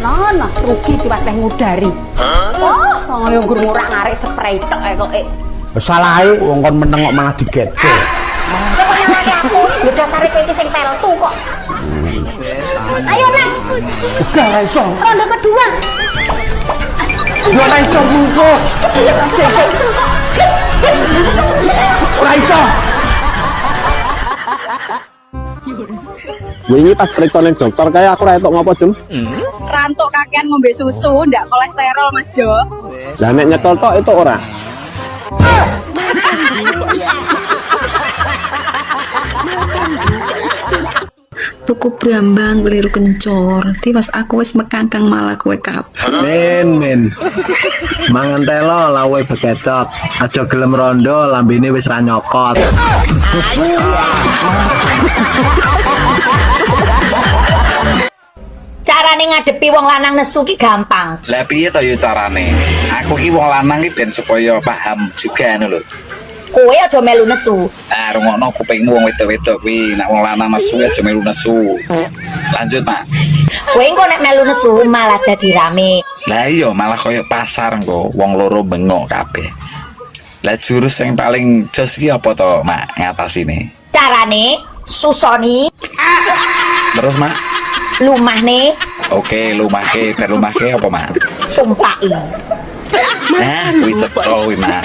Nono rugi tiwas teh ngudari. Oh, yo gur ngurang arek spray tok kok. Salahe wong kon meneng kok malah digedhe. Pokoknya lagi aku udah tarik kunci sing peltu kok. Ayo nang. Uga ora iso. Ronde kedua. Yo ora iso mungko. Ora iso. Wingi pas periksa ning dokter kaya aku ora etok ngopo, Jem. Rantuk kakean ngombe susu, ndak kolesterol Mas Jo. Lah nek nyetol tok itu ora. Tuku brambang keliru kencor. Tiwas aku wis mekangkang malah kowe kabeh. Men. Mangan telo lawe bekecot. Aja gelem rondo lambene wis ra nyokot. Carane ngadepi wong lanang nesu ki gampang. Lah piye to yo carane? Aku ki wong lanang ki ben supaya paham juga ngono lho. Kowe aja melu nesu. Ah, rungokno kupingmu wong wedok-wedok kuwi, nek wong lanang nesu aja melu nesu. Lanjut, Mak. Kowe engko nek melu nesu malah dadi rame. Lah iya malah koyo pasar engko wong loro bengok kabeh. Lah jurus yang paling jos ki apa to, Mak, ngatasine? Carane susoni, Terus, Mak? lumahne, Oke, lumahke, terlumahke apa, Mak? cumplaki. Nah, kuwi cepro kuwi, Mak.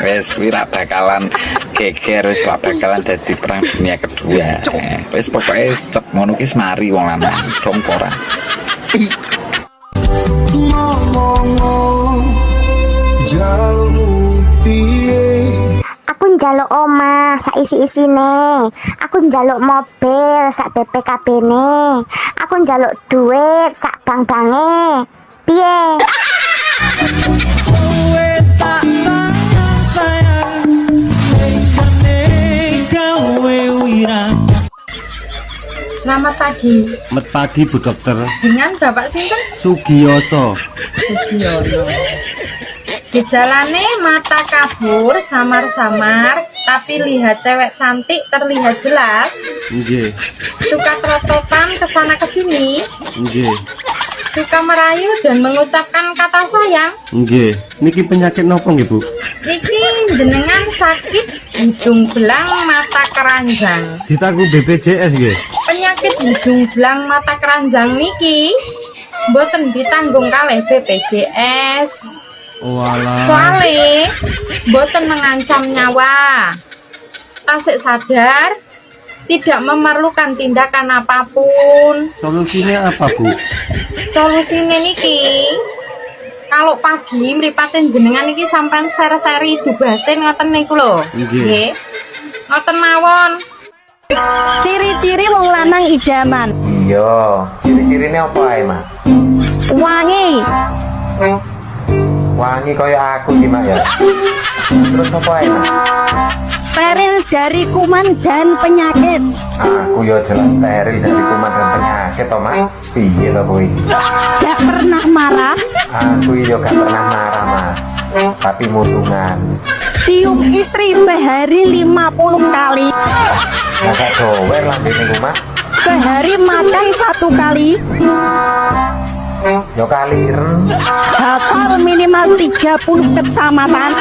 Wis kuwi ra bakalan geger, wis ra bakalan dadi perang dunia kedua. Wis pokoke cep ngono ki semari wong lanang, dong ora. Aku njaluk omah sak isi-isine. Aku njaluk mobil sak BPKB-ne. Aku njaluk duit sak bang-bange. Piye? Selamat pagi. Selamat pagi Bu Dokter. Dengan Bapak sinten? Sugiyoso. Sugiono. Gejalane mata kabur, samar-samar, tapi lihat cewek cantik terlihat jelas. Nggih. Suka terotokan kesana kesini, Nggih. suka merayu dan mengucapkan kata sayang. Nggih. Niki penyakit nopo nggih, Bu? Niki jenengan sakit hidung belang mata keranjang. Ditaku BPJS nggih. Penyakit hidung belang mata keranjang niki mboten ditanggung kalih BPJS. Walah. Soale mboten mengancam nyawa. Tasik sadar tidak memerlukan tindakan apapun. Solusinya apa, Bu? Solusinya niki kalau pagi mripatin jenengan niki sampean seri-seri dubasin ngoten niku lho. Nggih. Ngoten mawon. Ciri-ciri wong lanang idaman. Iya, ciri-cirine apa ae, Mak? Wangi, Wangi kaya aku iki, Mak ya. Terus apa ae, Mak? steril dari kuman dan penyakit. Aku ya jelas steril dari kuman dan penyakit, toh, Mak. Piye to kowe? Gak pernah marah, Aku ya gak pernah marah, Mak. Tapi mutungan. cium istri sehari 50 kali, Gak dower lambene ku, Mak. sehari makan 1 kali, Yo kaliren. hafal minimal 30 kecamatan,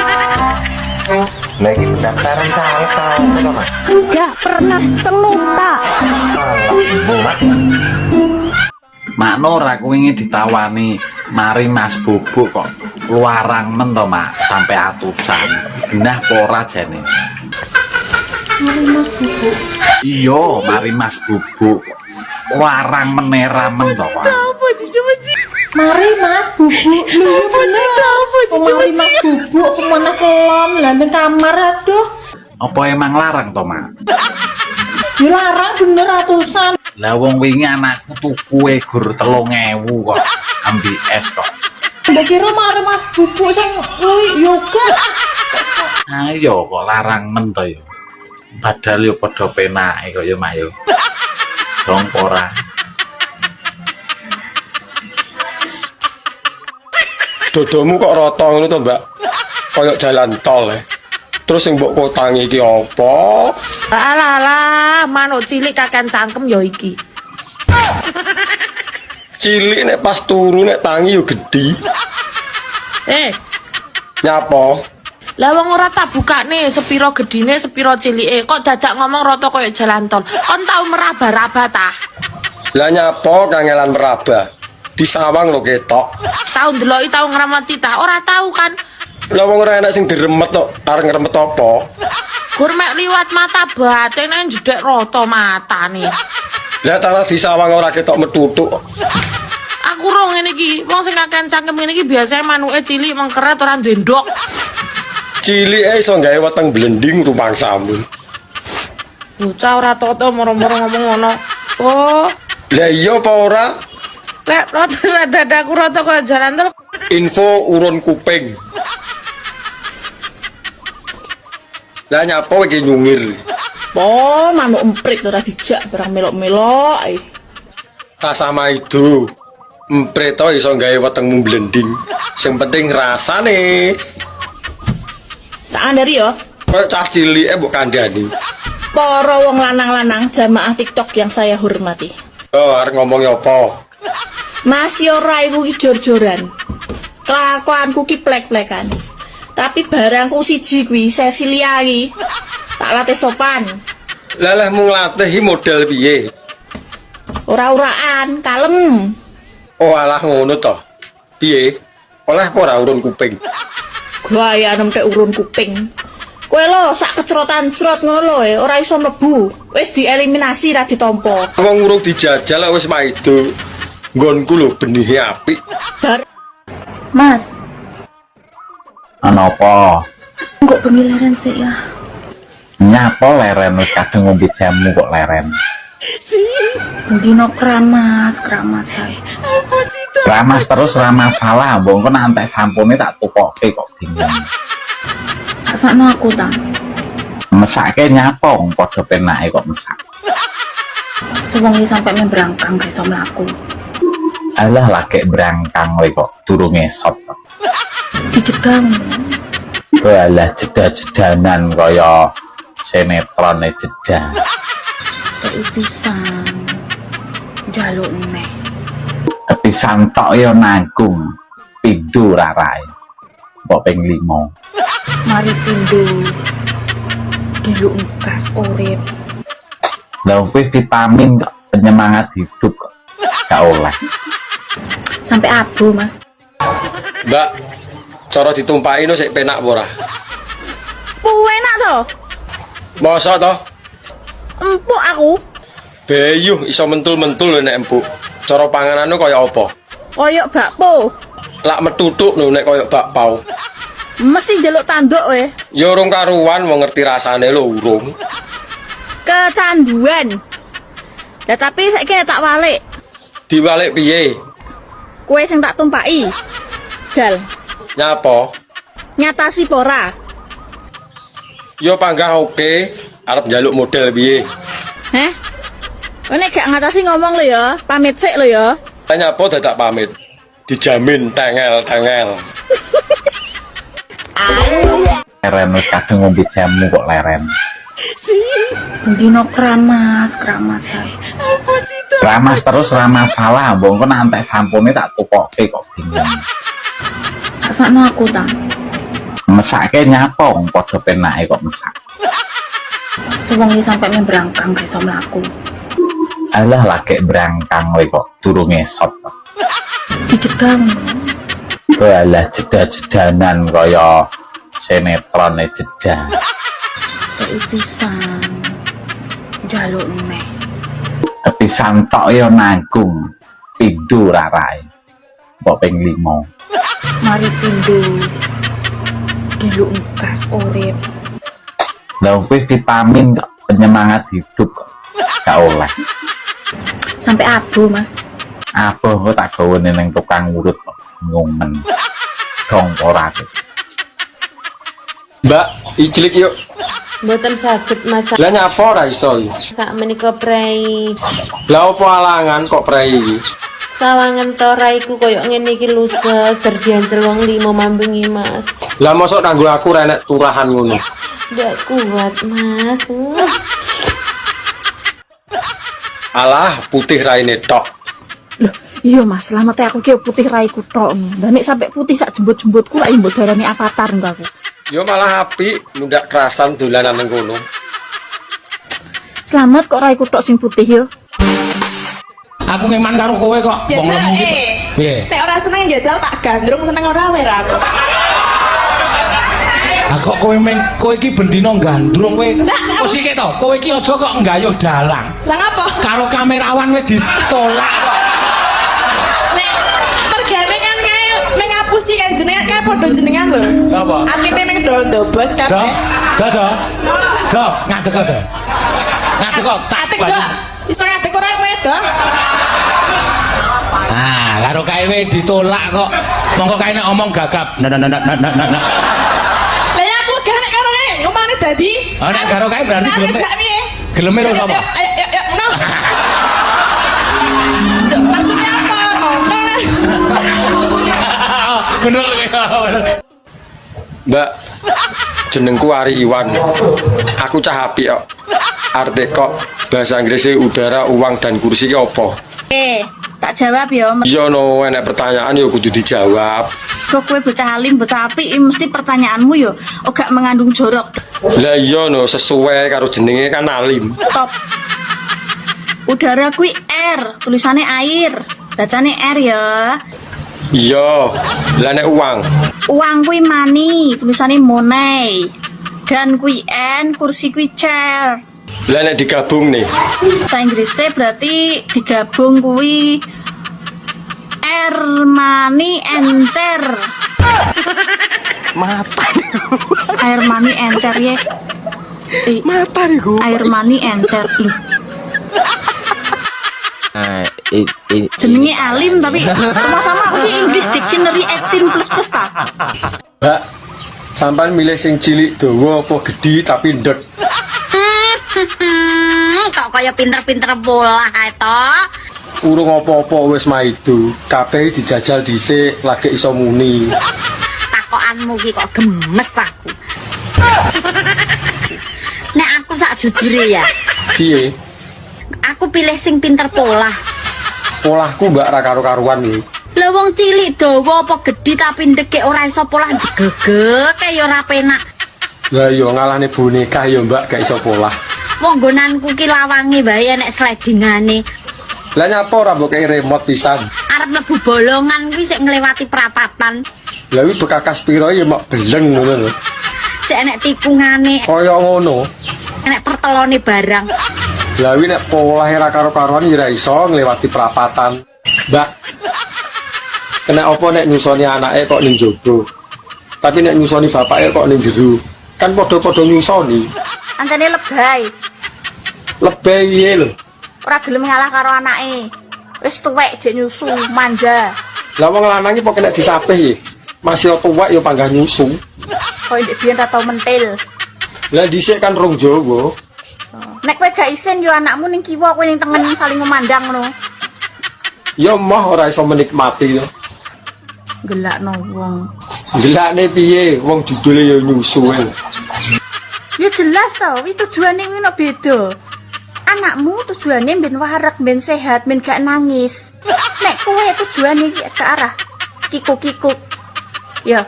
Lagi pendaftaran caleg tau to, Mak. gak pernah selupa. Alah, Ibu, Mak. Mak Nur aku ingin ditawani mari Mas Bubuk kok luarang men to, Mak, sampai atusan. Genah pora jane. Mari Mas Bubuk. Iya, mari Mas Bubuk. Luarang menera men to, Pak. Mari Mas Bubuk. Lho bener. Mari Mas Bubuk kemana kelon lah ning kamar aduh. Apa emang larang to, Mak? Dilarang bener ratusan. Lah wong wingi anakku tuku gur 3.000 kok. Ambil es kok. Mbak kira mari Mas Bubuk sing yoga. Ayo kok larang men to yo. Padahal yo padha penake kok yo, Mak yo. Dong ora. Dodomu kok rata ngono to, Mbak? Kayak jalan tol. Terus sing mbok kotangi iki apa? Alah, manuk cilik kakan cangkem ya iki. Cilik nek pas turu nek tangi yo gedhi. Nyapa? Lah wong ora tak bukane sepiro gedine sepiro cilike kok dadak ngomong rata kaya jalan tol. Kon tau meraba-raba ta? Lah nyapa kangelan meraba? Disawang lho ketok. Tau ndeloki tau ngramati ta? Ora tau kan? Lah wong ora enak sing diremet kok, arep ngremet apa? Gur mek liwat mata batin nang jedek rata matane. Lah tanah disawang ora ketok metutuk. Aku ro ngene iki, wong sing kakan cangkem ngene iki biasane manuke cilik mengkeret ora duwe ndok. Cilike iso gawe weteng blending rumangsamu. Bocah ora toto moro-moro ngomong ngono. Oh, Lah iya apa ora? lek rata dadaku rata kaya jalan tol. Info urun kuping. Lah nyapa iki nyungir? Oh, manuk emprit ora dijak barang melok-melok ae. Tak sama itu. Empret to iso gawe wetengmu blending. Sing penting rasane. Tak andari yo. Kok cah cilike mbok kandhani. Para wong lanang-lanang jamaah TikTok yang saya hormati. Oh, arep ngomong apa? Mas yo raiku ki jor-joran. Kelakuanku ki plek-plekan. Tapi barangku siji kuwi Cecilia iki. Tak latih sopan. Leleh mung latih iki model piye? Ora-uraan, kalem. Oh, alah ngono to. Piye? Oleh apa ora urun kuping? Gaya nempe urun kuping. Kowe lo sak kecrotan-crot ngono lho, ora iso mlebu. Wis dieliminasi ra ditampa. Wong urung dijajal kok wis maido. Nggonku lho benihe apik. Bar Mas, Ana apa? kok bengi leren sih ya? Nyapa leren wis kadung ngombe jamu kok leren. Dino keramas saya. Ramas terus ra masalah, mbok kok nantek sampune tak tukoke kok bingung. Sakno aku ta. Mesake nyapa wong padha penake kok mesak. Sewengi sampai memberangkang iso mlaku. Alah lagi berangkang kowe kok durung ngesot. Dijegang. Walah jeda-jedanan kaya sinetron jeda. Kayak pisan. Jaluk neh. Tapi santok ya nanggung pindho rarai. Mbok ping 5. Mari pindho. Diluk gas urip. Lah kowe vitamin kok penyemangat hidup kok gak oleh. Sampai abu, Mas. Mbak, cara ditumpaki no sik penak apa ora? enak to. Masa to? Empuk aku. Bayuh iso mentul-mentul lho nek empuk. Cara panganane kaya apa? Koyok bakpo. Lak metutuk lho nek kaya bakpao. Mesti njaluk tanduk we. Ya urung karuan wong ngerti rasane lho urung. Kecanduan. Ya tapi saiki tak walik. Diwalik piye? Kue sing tak tumpaki. Jal, Nyapa? nyatasi pora. Yo panggah oke, arep njaluk model piye? Heh? Nek gak ngatasi ngomong lho ya, pamit sik lho ya. Nyapa dadak pamit? Dijamin tengel-tengel. Leren wis kadung ngombe jamu kok leren. Dino keramas saya. Ramas terus ra masalah, mbok kok nantek sampune tak tukoke kok bingung. Sakno aku ta. Mesake nyapa wong padha penake kok mesak. Sewengi sampai memberangkang iso mlaku. Alah lagi berangkang kowe kok durung ngesot. Dijegang. Walah jeda-jedanan kaya sinetron jeda. Kayak pisan. Jaluk neh. Tapi santok ya nanggung pindho rarai. Mbok ping 5. Mari pindho. Diluk gas urip. Lah kowe vitamin kok penyemangat hidup kok gak oleh. Sampai abu, Mas. Apa kok tak gawe ning tukang urut kok ngumen. Dong ora. Mbak, ijlik yuk. Mboten saged masak Lah nyapa ora iso iki? sak menika prei. Lah apa alangan kok prei iki? Sawangen to raiku koyo ngene iki lusek, derdiancel wong 5 mambengi, Mas. Lah mosok kanggo aku ra enek turahan ngono. Nggak kuat, Mas. Alah, putih raine tok. Loh, iya Mas, selamat aku ki putih raiku tok. Lah nek sampe putih sak jembut-jembutku lak mbok darani avatar engko aku. Yo malah apik, mundak kerasan dolanan ning kono. Selamat kok raiku tok sing putih yo. Aku ngeman karo kowe kok wong lemu iki. Piye? Nek ora seneng jajal tak gandrung, seneng ora wer aku. Kok kowe iki bendina gandrung kowe. Wis iki to, kowe iki aja kok nggayuh dalang. Lah ngapa? Karo kamerawan wis ditolak kok. Nek tergane kan kae meng ngapusi kan jenengan kae padha jenengan lho. Apa? Atine meng ndobos kabeh. Do, ngadeg kok. Ngadeg kok tak. Atik do. Iso ngadeg ora kowe do. Ah, karo kae wis ditolak kok. Monggo kae nek omong gagap. Nah. Lah ya aku gak nek karo kae, ngomane dadi. Oh, nek karo kae berarti gelem. Jak piye? Geleme lho sapa? Ayo, no. Maksudnya apa? Bener. Mbak, jenengku Ari Iwan. Aku cah apik kok. Arte kok bahasa Inggrisnya udara, uang dan kursi ki apa? Tak jawab ya. Iya no, enek pertanyaan yo kudu dijawab. Kok kowe bocah alim, bocah apik mesti pertanyaanmu yo gak mengandung jorok. Lah iya no, sesuai karo jenenge kan alim. Top. Udara kuwi air, tulisannya air. Bacane air ya. Iya, lah nek uang. Uang kuwi money, tulisannya money. Dan kuwi n, kursi kuwi chair. Lah nek digabung nih. Bahasa Inggrisnya berarti digabung kuwi air, money, encer. Mata. Air money encer ya. Mata niku. Air money encer lho. Jenenge alim tapi sama-sama iki English Dictionary 18+ ta. Mbak, sampean milih sing cilik dawa apa gedhi tapi ndek? Kok kaya pinter-pinter bola to. Urung apa-apa wis maido. Kabeh dijajal dhisik lagi iso muni. Takokanmu ki kok gemes aku. Nek aku sak jujure ya, Piye? aku pilih sing pinter pola. Polahku mbak ra karo-karuan iki. Lah wong cilik dawa apa gedhi tapi ndeke ora iso polah jegege ya ora penak. Lah yo ngalahne boneka yo mbak gak iso polah. Wong nggonanku ki lawange bae nek slidingane. Lah nyapa ora mbok kei remote pisan. Arep mlebu bolongan kuwi sik nglewati perapatan. Lah kuwi bekakas piro ya mok beleng ngono lho. Sik enek tikungane, Kaya ngono. enek pertelone barang. Lah kuwi nek polahe ra karo-karuan ya ora iso nglewati perapatan. Mbak. Kena apa nek nyusoni anake kok ning jaba. Tapi nek nyusoni bapake kok ning jero. Kan padha-padha nyusoni. Antene lebay. Lebih piye lho. Ora gelem ngalah karo anake. Wis tuwek jek nyusu, manja. Lah wong lanang iki pokoke nek disapih iki masih tuwek ya panggah nyusu. Kok ndek biyen ra tau mentil. Lah dhisik kan rong Jawa. Nek kowe gak isin yo anakmu ning kiwa, kowe ning tengen saling memandang ngono. Ya moh ora iso menikmati to. Gelakno wong. Delakne piye wong judule ya nyusu ae. Ya jelas to, iki tujuane ngono beda. Anakmu tujuane ben warak, ben sehat, ben gak nangis. Nek kowe tujuane iki ke arah kikuk-kikuk. Ya.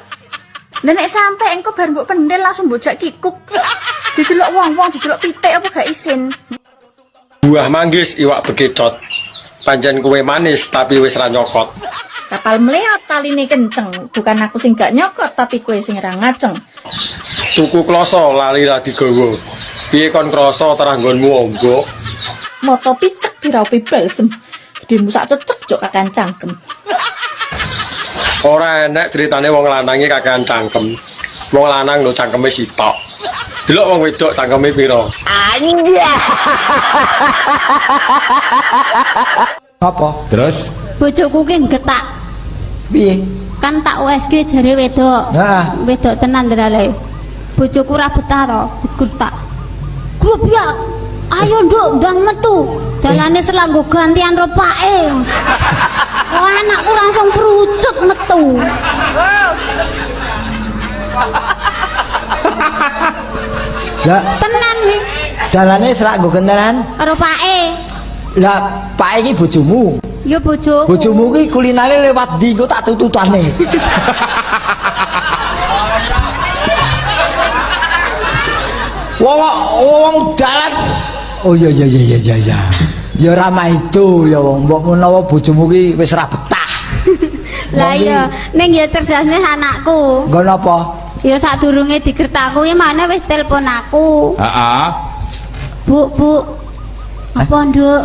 Nek sampe engko bar mbok pendel langsung bojak kikuk. Didelok wong-wong, didelok pitik apa gak isin. Buah manggis iwak bekecot. Pancen kowe manis tapi wis ra nyokot. Kapal meleot taline kenceng, bukan aku sing gak nyokot tapi kowe sing ra ngaceng. Tuku kloso lali ra digawa. Piye kon krasa terah nggonmu ombo? Moto picek diraupi balsem. Gedemu sak cecek jok kakan cangkem. Ora enek ceritane wong lanange kakean cangkem. Wong lanang lho cangkeme sitok. Delok wong wedok cangkeme pira? Apa? Terus? Bojoku ki getak. Piye? Kan tak USG jare wedok. Nah. Wedok tenan ndelale. Bojoku ra betah to, digutak. Grup ya. Ayo nduk ndang metu. Dalane selanggo gantian ropake. Oh, anakku langsung perucut metu. Lah, Tenan wi. dalane selak nggo kentenan. Karo pake. Lah, Pak iki bojomu. Ya bojoku. Bojomu ki kulinane lewat ndi engko tak tututane. Wong dalan. Oh iya. Ya ramah itu ya wong mbok menawa bojomu ki wis ra betah. Lah iya, ning ya cerdasne anakku. Nggo napa? Ya sadurunge digertakku ya mana wis telepon aku. Heeh. Bu. Apa, Nduk?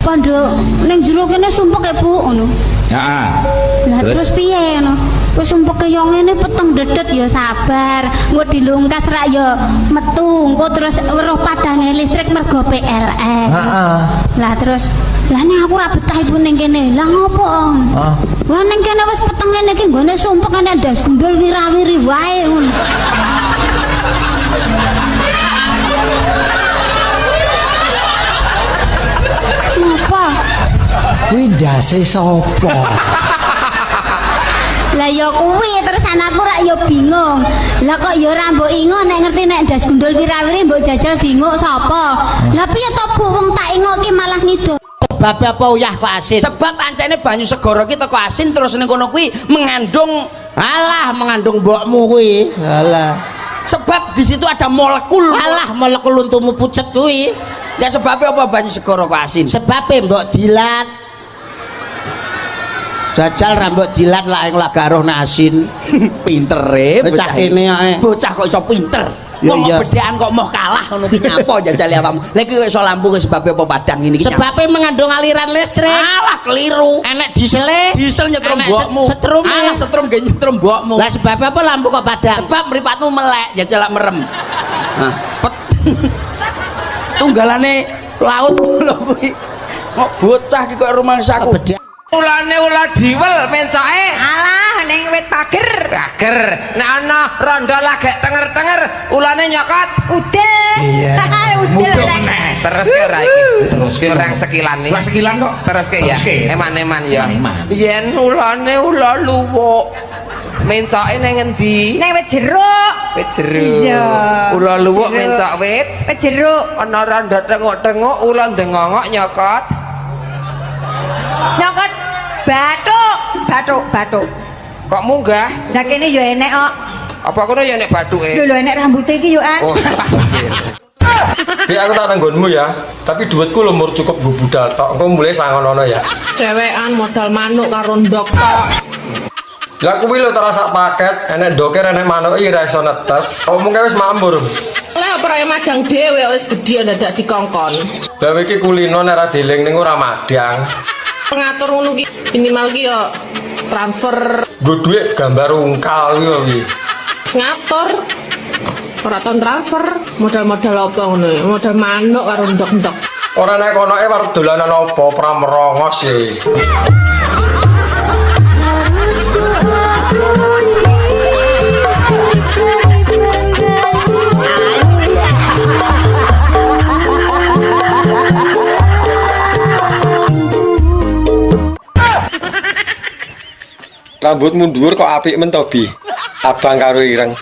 Apa, Nduk? Ning jero kene sumpek ya, Bu, ngono. Heeh. Lah terus piye ngono? Wis sumpek yo ngene peteng dedet ya sabar. Engko dilungkas rak ya metu. Engko terus weruh padange listrik mergo PLN. Heeh. Lah terus lah ning aku ra betah ibu ning kene. Lah ngopo? Ah. Lah ning kene wis peteng ngene iki nggone sumpek ana ndas gundul wirawiri wae ngono. Apa? Kuwi ndase sapa? Lah ya kuwi terus anakku rak ya bingung. Lah kok ya ora mbok ingo nek ngerti nek ndas gundul wirawiri mbok jajal dinguk sapa? Lah piye to Bu wong tak ingok ki malah ngidul. Sebab apa uyah kok asin? Sebab pancene banyu segara ki teko asin terus ning kono kuwi mengandung mengandung mbokmu kuwi. Alah. Sebab di situ ada molekul. Alah, molekul untumu pucet kuwi. Ya sebabnya apa banyu segara kok asin? Sebabnya mbok dilat. Jajal rambut dilat lah yang lagaroh asin. Pinter bocah kene ae. Bocah kok iso pinter. Ya, Kok mau iya. bedean kok mau kalah ngono ki nyapa jajale awakmu. Lah iki iso lampu ki sebab apa padang ini ki. Sebabnya mengandung aliran listrik. Alah keliru. Enek diesel nyetrum enek mbokmu. setrum Alah setrum ge nyetrum mbokmu. Lah sebabnya apa lampu kok padang? Sebab mripatmu melek jajal merem. Nah, pet. Tunggalane laut lho kuwi. Kok bocah ki kok rumangsaku. Ulane ula diwel mencoke. Alah ning wit pager. Pager. Nek ana rondo lagek tenger-tenger, ulane nyokot. Udah. Iya. Udah. Terus ke ora iki. Terus ke kurang sekilan nih. Lah sekilan kok. Terus ke ya. Eman-eman ya. Eman. Yen ulane ula luwuk. Mencoke ning endi? Ning wit jeruk. Wit jeruk. Iya. Ula luwuk Jeruk. mencok wit. Wit jeruk. Ana rondo tengok-tengok ula ndengongok nyokot. Nyokot bathuk. Kok munggah? Lah kene yo enek kok. Apa kono ya nek bathuke? Lho enek rambute iki yo an. Oh, Dek aku tak nanggonmu ya. Tapi duitku lho mur cukup nggo budal tok. Engko mulai sangono ya. Cewekan modal manuk karo ndok tok. Lah kuwi lho terasa paket, enek doker enek manuk iki ra iso netes. Omong wis mambur. Lah ora madang dhewe wis gedhe ndadak dikongkon. Lah iki kulino nek ra dieling ning ora madang. Pengatur ngono ki minimal ki yo transfer Nggo dhuwit gambar ungkal kuwi. ngatur. Ora ton transfer, modal-modal apa ngono ya? Modal manuk karo ndok-ndok. Ora nek konoke warung dolanan apa pra merongos ya. Rambutmu dhuwur kok apik men to, Bi? Abang karo ireng.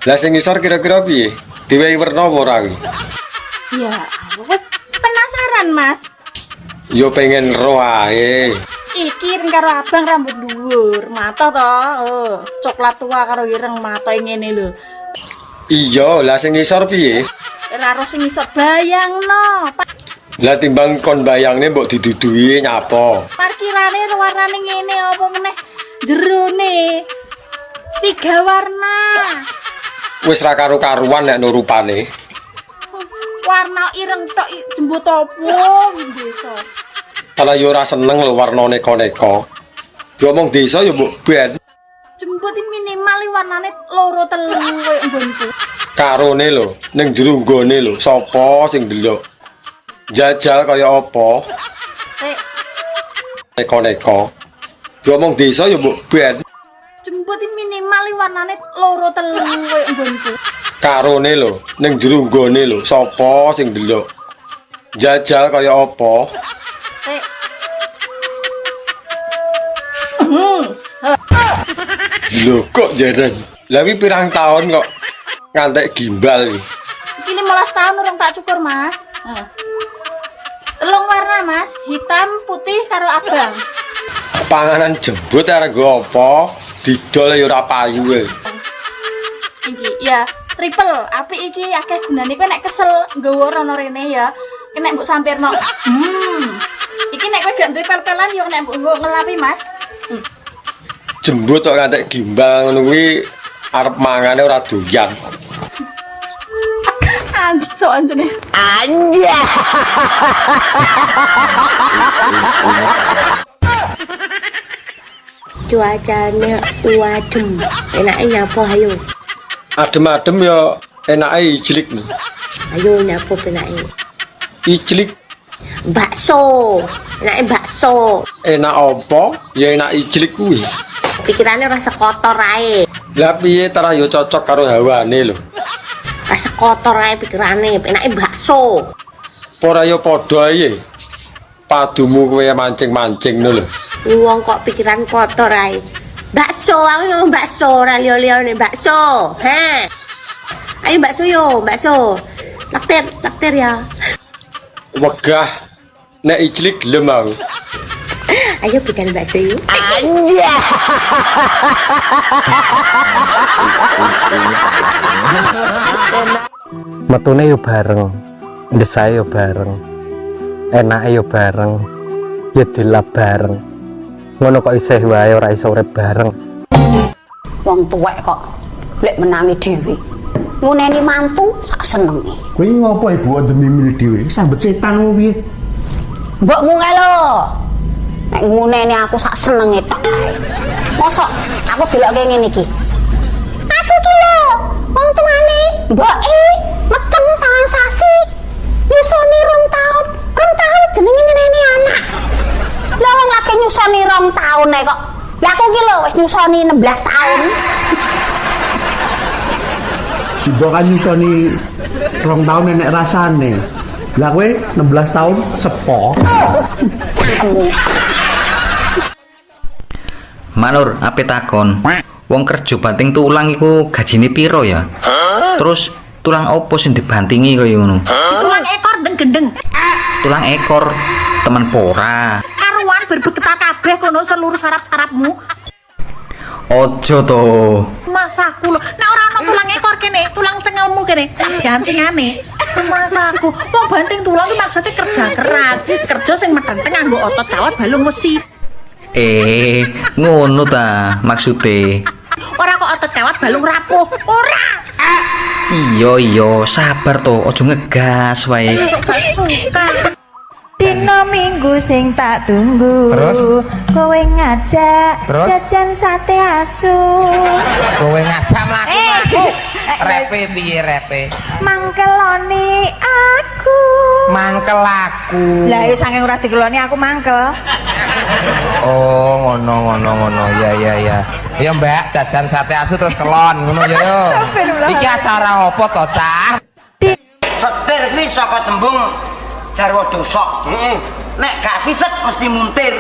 Lah sing ngisor kira-kira piye? Diwehi werna apa ora kuwi? Ya, penasaran Mas. Yo pengen roh ae. Iki ireng karo abang rambut dhuwur, mata to. Oh, coklat tua karo ireng mata ngene lho. Iya, lah sing ngisor piye? Ora ro sing iso bayangno. Lah timbang kon bayangne mbok didudui nyapa? Parkirane warnane ngene apa meneh jerone. 3 warna. Wis ra karo-karuan nek no rupane. Warna ireng tok jembut apa desa. Ala yo ora seneng lho warna neka-neka. Diomong desa yo mbok ben. Jembut minimal warnane 2-3 koyo nggonku. Karone lho, ning jero nggone lho, sapa sing ndelok? Jajal kaya apa? Neka-neka. Diomong desa yo mbok ben. Jembut minimal warnane 2-3 koyo nggonku. Karone lho, ning jero nggone lho, sapa sing ndelok? Jajal kaya apa? Lho kok jaran? Lah wi pirang tahun kok ngantek gimbal iki. Iki 15 tahun urung tak cukur, Mas. Telung warna, Mas. Hitam, putih karo abang. Panganan jembut arek nggo apa? Didol ya ora payu e. Iki ya triple. Apik iki akeh gunane kowe nek kesel nggawa rono rene ya. Nek mbok sampirno. Iki nek kowe gak duwe pel-pelan yo nek mbok ngelapi, Mas. Jembut kok ngantek gimbal ngono kuwi arep mangane ora doyan. Anjo anjene. Anja. Cuacanya wadem, enaknya nyapo ayo. Adem-adem ya enake ijlik nih. Ayo nyapo enaknya. Ijlik Bakso, enaknya bakso. enak apa? Ya enak ijlik kuwi. Pikirannya rasa kotor ae. Lah piye tarah ya cocok karo hawane lho. Rasa kotor ae pikirannya, enaknya bakso. Ora ya padha ae. Padumu kowe mancing-mancing lho. Wong kok pikiran kotor ae. Bakso, aku ngomong bakso, ora liyo-liyo nih bakso. He. Ayo bakso yo, bakso. Lakter ya. Wegah nek ijlik gelem aku. Ayo bikin bakso yuk. Anja. Metune yo bareng, ndesae yo bareng, enake yo bareng, ya dilap bareng. Ngono kok isih wae ora iso urip bareng. Wong tuwek kok lek menangi dhewe. Nguneni mantu sak senenge. Kuwi ngopo ibu demi milih dhewe? Sambet setan ngono piye? Mbokmu kae lho. Nek nguneni aku sak senenge tok ae. Mosok aku delokke ngene iki. Aku ki lho, wong tuane mboke meteng sangang sasi. Nyusoni 2 tahun. 2 tahun jenenge nyeneni anak. Lah wong lagi nyusoni 2 tahun kok. Lah aku ki lho wis nyusoni 16 tahun. Sibo kan nyusoni 2 tahun nenek rasane. Lah kowe 16 tahun sepo. Manur, ape takon? Wong kerja banting tulang iku gajine piro ya? Terus tulang opo sing dibantingi kaya ngono? Tulang ekor gendeng. Tulang ekor temen pora. Karuan berbeketak kabeh kono seluruh sarap-sarapmu. Ojo to. Masaku lho, nek ora ono tulang ekor kene, tulang cengelmu kene, tak gantingane. Masaku, wong banting tulang iki maksudnya kerja keras, kerja sing medhenteng nganggo otot kawat balung wesi. Ngono ta maksude. Ora kok otot kawat balung rapuh, ora. Iya, sabar to, ojo ngegas wae. Gak suka. Dino minggu sing tak tunggu. Terus? Kowe ngajak Terus? jajan sate asu. Kowe ngajak mlaku. Repe piye repe? Mangkeloni aku. Mangkel aku. Lah ya saking ora dikeloni aku mangkel. Oh, ngono. Ya. Ya Mbak, jajan sate asu terus kelon ngono ya yo. Iki acara apa to, Cah? Setir kuwi saka tembung jarwa dosa. Nek gak siset mesti muntir.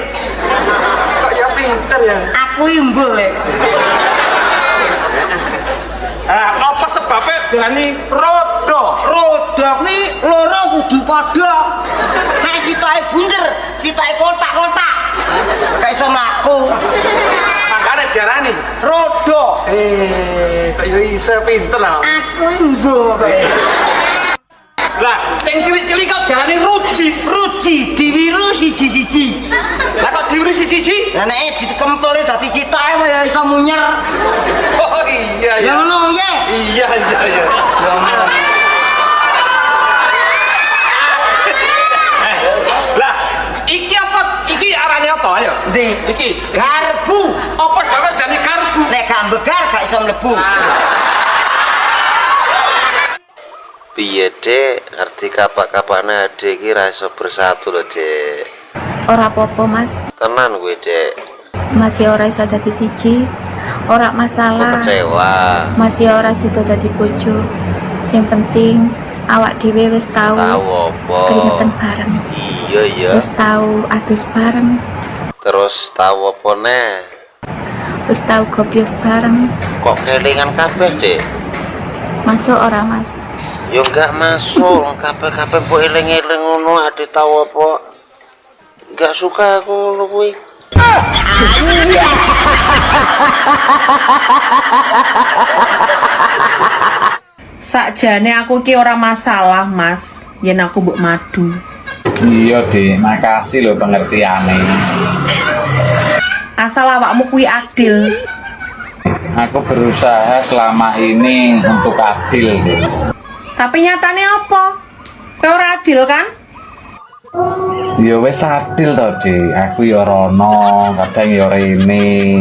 Kok ya pinter ya. Aku imbul lek. Apa sebabnya diarani roda? Roda kuwi loro kudu padha. Nek sitoke bunder, sitoke kotak-kotak. Gak iso mlaku. Makane diarani roda. Kok ya iso pinter lah. Aku imbul kowe. Lah, sing cilik-cilik kok diarani ruji diwiru siji-siji. Lah kok diwiru siji-siji? Lah nek dikempel dadi sitoke ya iso munyer. Oh iya ya. Ya ngono ya. Iya. Ya ngono. Lah, iki apa? Iki arane apa ayo? Ndi? Iki garpu. Apa sebabnya jadi garpu? Nek gak mbegar gak iso mlebu. Piye Dek, ngerti kapak-kapaknya Dek iki ra iso bersatu lho Dek. Ora apa-apa Mas. Tenan gue Dek. Masih ora iso dadi siji. Ora masalah. Kecewa. Masih ora sida dadi bojo. Sing penting awak dhewe wis tau apa? keringetan bareng. Iya. Wis tau adus bareng. Terus tahu apa neh? Wis tau gobyos bareng. Kok kelingan kabeh, Dek? Masuk ora, Mas? Ya enggak masuk, kabeh-kabeh mbok eling-eling ngono ade tau apa? Enggak suka aku ngono kuwi. Sakjane aku ki ora masalah, Mas. Yen aku mbok madu. Iya, Dek, makasih lho pengertiane. Asal awakmu kuwi adil. Aku berusaha selama ini untuk adil, Dek. Tapi nyatane apa? Kowe ora adil kan? Ya wis adil to, Dek. Aku ya rono, kadang ya rene.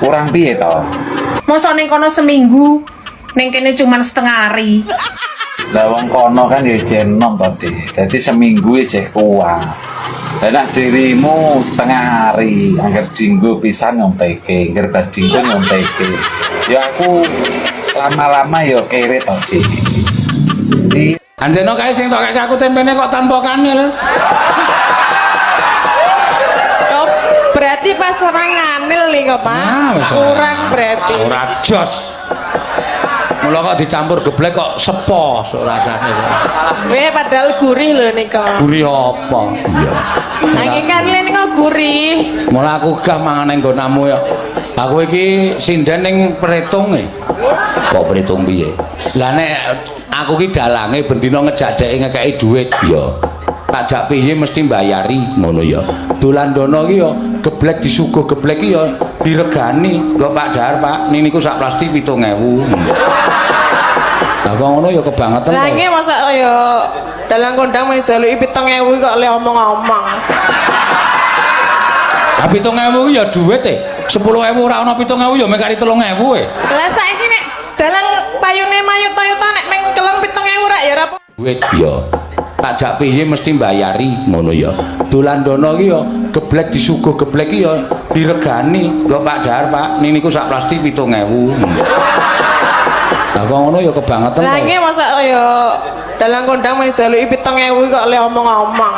Kurang piye to? Mosok ning kono seminggu, ning kene cuman setengah hari. Lah wong kono kan ya jenom to, Dek. Dadi seminggu ya jek kuat. Lah nek dirimu setengah hari, angger dinggo pisan nyonteke, angger badinggo nyonteke. Ya aku lama-lama ya kere to, Dek. Anjeno kae sing tok kek aku tempene kok tanpa kanil. Oh, berarti pas orang nganil nih kok, Pak. Kurang berarti. Ora jos. Mula kok dicampur geblek kok sepo rasane. Weh padahal gurih lho nika. Gurih apa? Iya. Nanging kanil nika gurih. Mula aku gah mangan ning nggonamu ya. Aku iki sinden ning Pretung e. Kok Pretung piye? Lah nek aku ki dalange bendina ngejak dhek ngekeki dhuwit ya. Tajak piye mesti mbayari ngono ya. Dolan dono ki ya geblek disuguh geblek ki ya diregani. Kok Pak Dahar, Pak, niku sak plastik 7.000. Lah kok ngono ya kebangetan. Lah nggih masa ya dalang kondang men jaluki 7.000 kok le omong-omong. Lah 7.000 ya dhuwit e. 10.000 ora ana 7.000 ya mekari 3.000 e. Lah saiki nek dalang payune mayu Toyota nek meng kelem 7.000 rak ya ora apa. Duit ya. Tajak piye mesti mbayari ngono ya. Dolan dono ki ya geblek disuguh geblek ki ya diregani. Kok Pak Dahar, Pak, niku sak plastik 7.000. Lah kok ngono ya kebangetan. Lah nggih masa ya dalang kondang men jaluki 7.000 kok le omong-omong.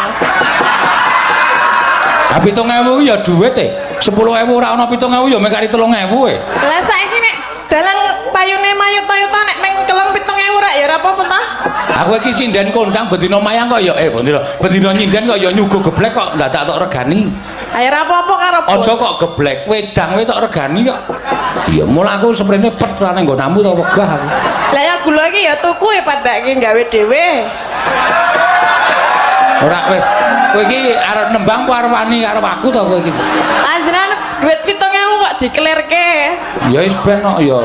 Lah 7.000 ya dhuwit e. 10.000 ora ana 7.000 ya mekari 3.000 e. Lah saiki nek dalang payune mayu Toyota nek meng kelem 7.000 rak ya ora apa-apa ta? Aku iki sinden kondang bendina mayang kok ya bendina nyinden kok ya nyuguh geblek kok ndadak tok regani. Ayo ora apa-apa karo bos. Aja kok geblek wedang tok regani kok. Iya, mula aku seprene pet ra nang nggonamu to wegah aku. Lah ya gula iki ya tuku e padake gawe dhewe. Ora wis, kowe iki arep nembang apa arep wani karo aku to kowe iki? Anjenan duit 7.000 kok dikelirke. Ya wis ben kok ya.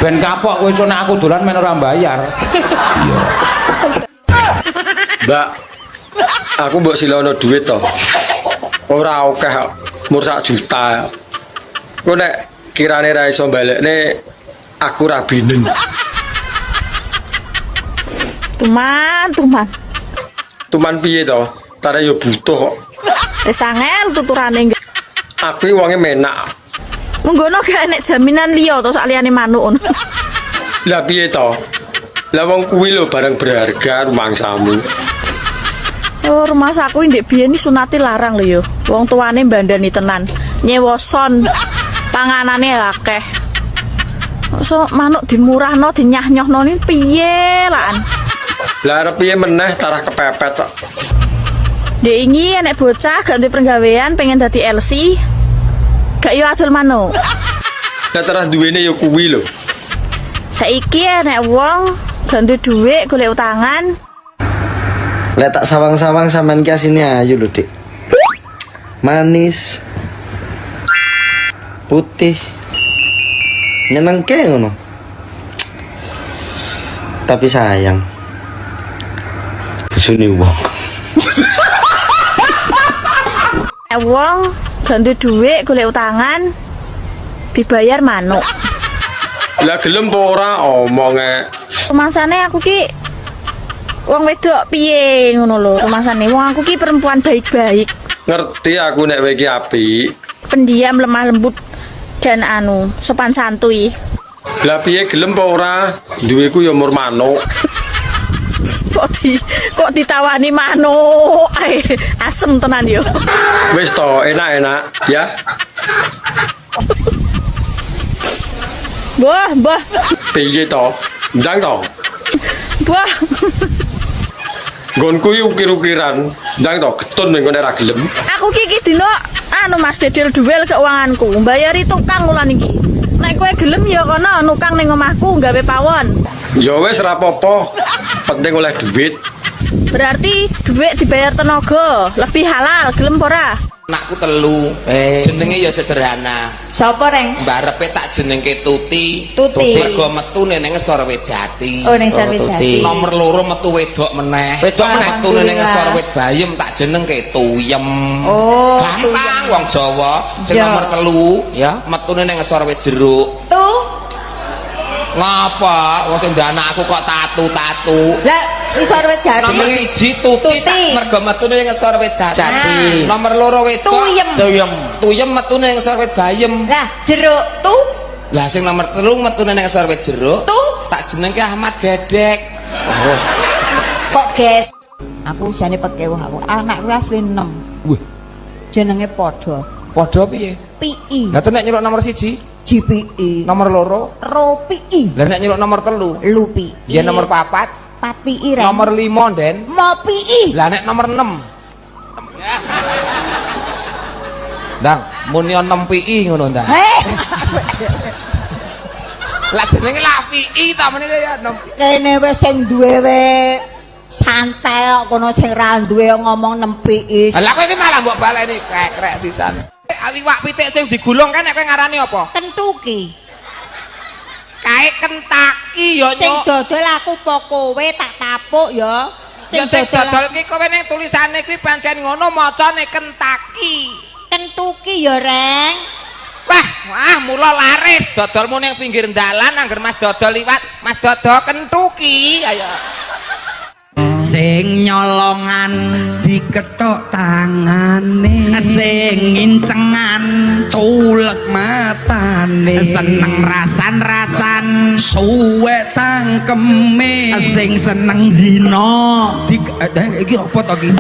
Ben kapok kowe iso nek aku dolan men ora bayar. Iya. Mbak, aku mbok silono duit to. Ora akeh kok, mur 1 juta. Kok nek kirane ra iso balekne aku ra binen. Tuman. Tuman piye to? Tare yo butuh kok. Wis angel tuturane. Aku iki wonge menak. Munggono gak enek jaminan liya to sak liyane manuk ngono. Lah piye to? Lah wong kuwi lho barang berharga rumangsamu. Oh, rumah saku ndek biyen sunate larang lho ya. Wong tuane mbandani tenan. Nyewa son. Panganane akeh. So manuk dimurahno dinyah-nyohno ni piye lan? Lah arep piye meneh tarah kepepet kok. Dek ingi enek bocah gak duwe penggawean pengen dadi LC. Gak yo adol manuk. Lah terus duwene yo kuwi lho. Saiki enek wong gak duwe dhuwit golek utangan. Lek tak sawang-sawang sampean ki asine ayu lho, Dik. Manis. Putih. Nyenengke ngono. Tapi sayang. Suni wong. Wong gak duwe dhuwit golek utangan dibayar manuk. Lah gelem apa ora omonge. Rumasane aku ki wong wedok piye ngono lho rumasane. Wong aku ki perempuan baik-baik. Ngerti aku nek kowe iki apik. Pendiam, lemah lembut dan sopan santuy. Lah piye gelem apa ora? Duweku ya mur manuk. Kok ditawani manuk. Asem tenan yo. Wis to, enak-enak ya. Mbah. Piye to? Ndang to? Mbah. Nggonku iki ukir-ukiran. Ndang to getun ning kene ra gelem. Aku ki dino Mas Dedel duel keuanganku. Mbayari tukang ulan iki. Nek kowe gelem ya kono nukang ning omahku gawe pawon. Ya wis ra apa-apa. Penting oleh duit. Berarti duit dibayar tenaga, lebih halal, gelem ora? Anakku telu, jenenge ya sederhana. Sapa reng? Mbarepe tak jenengke Tuti. Tuti. Mergo metune ning Ngesor Wejati. Oh, ning Ngesor Wejati. Nomor loro metu wedok meneh. Metune ning Ngesor Wit Bayem tak jenengke Tuyem. Oh, gampang wong Jawa. Sing nomor telu, ya, metune ning Ngesor Wit Jeruk. Ngapa? Wong sing anakku kok tatu-tatu. Lah, Ngesor Wit Jati. Nomor 1 Tuti. Mergo metune ning Ngesor Wit Jati. Nomor loro wedok Tuyem metune ning Ngesor Wit Bayem. Lah, Jeruk Lah sing nomor 3 metune ning Ngesor Wit Jeruk. Tak jenengke Ahmad Gedek. Kok guys? Aku jane pekewo aku. Anakku asli 6. Wih, Jenenge padha. padha piye? PI. Lah nek nyeluk nomor 1? GPI. Nomor loro? ROPI. Lah nek nyeluk nomor 3? Lupi. Ya nomor 4? 4 PI reng. Nomor 5 Den? Mau PI. Lah nek nomor 6? Ndang, muni 6 PI ngono ndang. Lah jenenge lah PI ta meneh ya 6. Kene wis sing duwe santai kok kono sing ra duwe ngomong 6 PI. Lah kowe iki malah mbok baleni krek sisan. Iwak pitik sing digulung kan nek kowe ngarani apa? Kentuki. Kae kentaki ya Sing nyuk. dodol aku po kowe tak tapuk ya. Ya sing dodol ki kowe ning tulisane kuwi pancen ngono macane kentaki. Kentuki ya reng. Wah, mula laris dodolmu ning pinggir dalan angger Mas dodol liwat, Mas dodol kentuki. Ayo. Sing nyolongan dikethok tangane, sing ngincengan culek matane, seneng rasan-rasan suwe cangkeme, sing seneng zina iki apa to iki?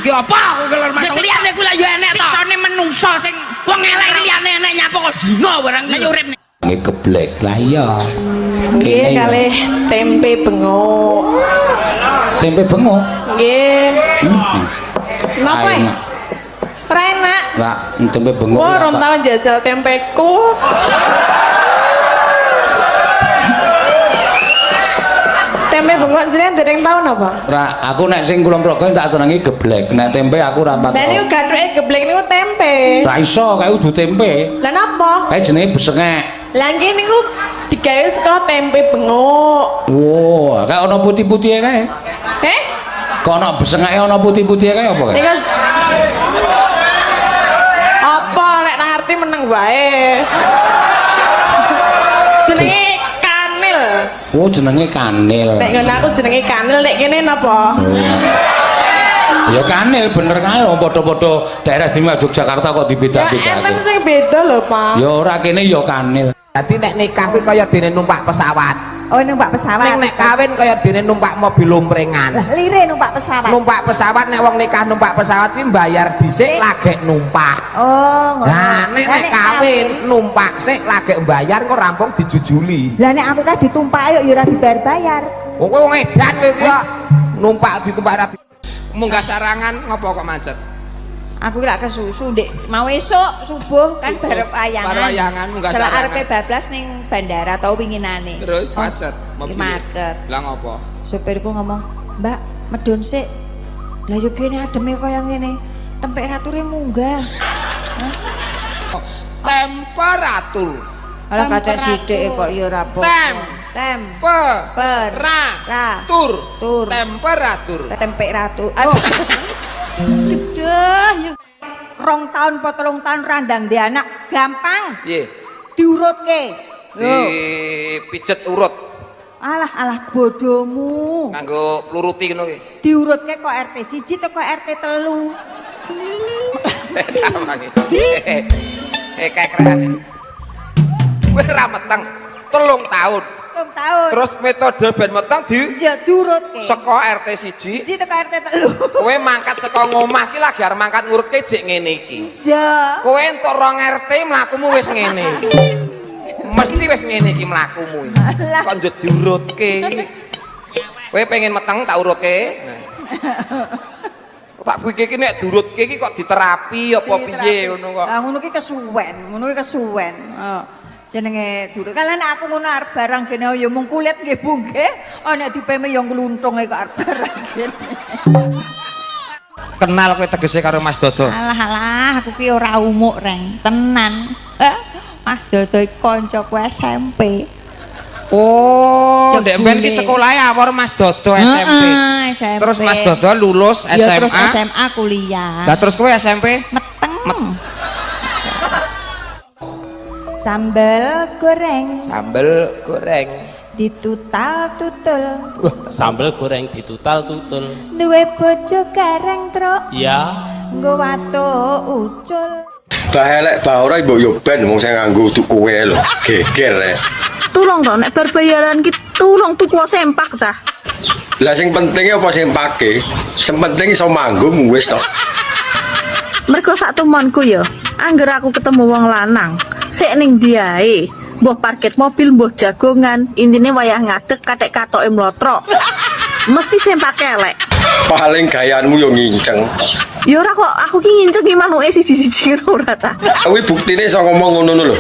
Iki apa kelar mas liyane kuwi lah ya enek to. Siksane menungso sing wong elek liyane enek nyapa kok zina barang iki urip nggih geblek lah iya. Nggih kalih tempe bengok. Tempe bengok. Nggih. Napa ya? Ora enak. Lah, tempe bengok. Wah, rom tau jajal tempeku. Tempe bengok jenengan dereng tau napa? Ora, aku nek sing kula mrogo tak senengi geblek. Nek tempe aku ora pati. Lah niku gathuke geblek niku tempe. Ora iso kae kudu tempe. Lah napa? Kae jenenge besengek. Lah nggih niku digawe saka tempe bengok. Wow, kae ana putih-putihe kae. Kok ana besengeke ana putih-putihe kae apa kae? Niku apa lek nang ngerti meneng wae. Jenenge kanil. Oh, jenenge kanil. Nek ngono aku jenenge kanil, nek kene napa? Ya kanil bener kae wong padha-padha daerah istimewa Yogyakarta kok dibeda-bedake. Ya enten sing beda lho, Pak. Ya ora kene ya kanil. Dadi nek nikah kuwi kaya dene numpak pesawat. Oh, numpak pesawat. Nek kawin kaya dene numpak mobil lumprengan. Lah lire numpak pesawat. Numpak pesawat nek wong nikah numpak pesawat kuwi mbayar dhisik lagek numpak. Oh, ngono. Nah, nek kawin numpak sik lagek mbayar kok rampung dijujuli. Lah nek aku kan ditumpaki ya ora dibayar-bayar. Wong kowe ngedan kowe iki kok numpak ditumpak ra. Munggah sarangan ngopo kok macet? Aku lak kesusu ndek mau esuk subuh kan barep ayangan. Barep ayangan munggah sarangan. Selak arepe sarangan. bablas ning bandara tau winginane. Terus macet. Mobil macet. Lah ngopo? Supirku ngomong, "Mbak, medun sik." Lah yo kene ademe kaya ngene. Temperature munggah. Temperatur. Alah kacek sithik kok ya ora apa. Temperatur. Temperatur. Aduh. Duh, 2 tahun po 3 tahun randang di anak gampang. Piye? Diurutke. Dipijet urut. Alah bodomu. Nganggo pluruti ngono ki. Diurutke kok RT 1 teko RT 3. Kekrean. Wis ra meteng 3 tahun. 3 tahun. Terus metode ben meteng diurutke. Saka RT 1 teko RT 3. kowe mangkat saka ngomah ki lagi arep mangkat ngurutke jek ngene iki. Iya. Kowe entuk 2 RT mlakumu wis ngene. Mesti wis ngene iki mlakumu. Kok njut diurutke. Kowe pengen meteng tak urutke. Tak pikir iki nek diurutke iki kok diterapi apa piye ngono kok. Lah ngono ki kesuwen. Jenenge durut. Kalau nek aku ngono arep barang kene ya mung kulit nggih Bu nggih. Nek dipeme ya ngluntung kok arep barang kene. Kenal kowe tegese karo Mas Dodo. Alah, aku ki ora umuk, Reng. Tenan. Mas Dodo iki kancaku SMP. Oh, ndek mben ki sekolahe awor Mas Dodo SMP. SMP. Terus Mas Dodo lulus SMA. Ya terus SMA kuliah. Lah terus kowe SMP? Meteng. Sambel goreng. Sambel goreng. Ditutal-tutul. Sambel goreng ditutal-tutul. Duwe bojo gareng, Truk. Iya. Nggo watuk ucul. Bah elek bah ora mbok yo ben wong sing nganggo tuku kowe lho. Geger rek. Tulung to nek bar bayaran ki tulung tuku sempak ta. Lah sing penting apa sempake? Sing penting iso manggung wis to. Mergo sak temonku ya, angger aku ketemu wong lanang, sik ning diae, mbuh parkir mobil, mbuh jagongan, intine wayah ngadeg katek katoke mlotrok. Mesti sempake elek. Paling gayaanmu yo nginceng. Ya ora kok, aku ki nginceng ki manuke siji-siji ora ta. Kuwi buktine iso ngomong ngono lho.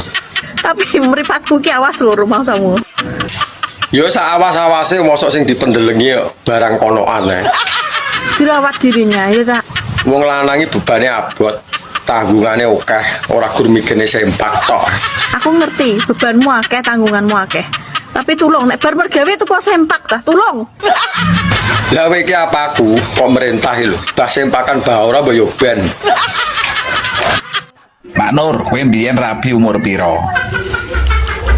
Tapi mripatku ki awas lho rumangsamu. Yo sak awas-awase mosok sing dipendelengi barang konoan ae. Dirawat dirinya ya, Cak. Wong lanangi bebane abot, tanggungane akeh, ora gur mikirne sempak tok. Aku ngerti bebanmu akeh, tanggunganmu akeh. Tapi tulung nek bar mergawe tuku sempak ta, tulung. Lah kowe iki apa aku kok merintah lho. Bah sempakan bah ora mbok yo ben. Mak Nur, kowe mbiyen rabi umur piro?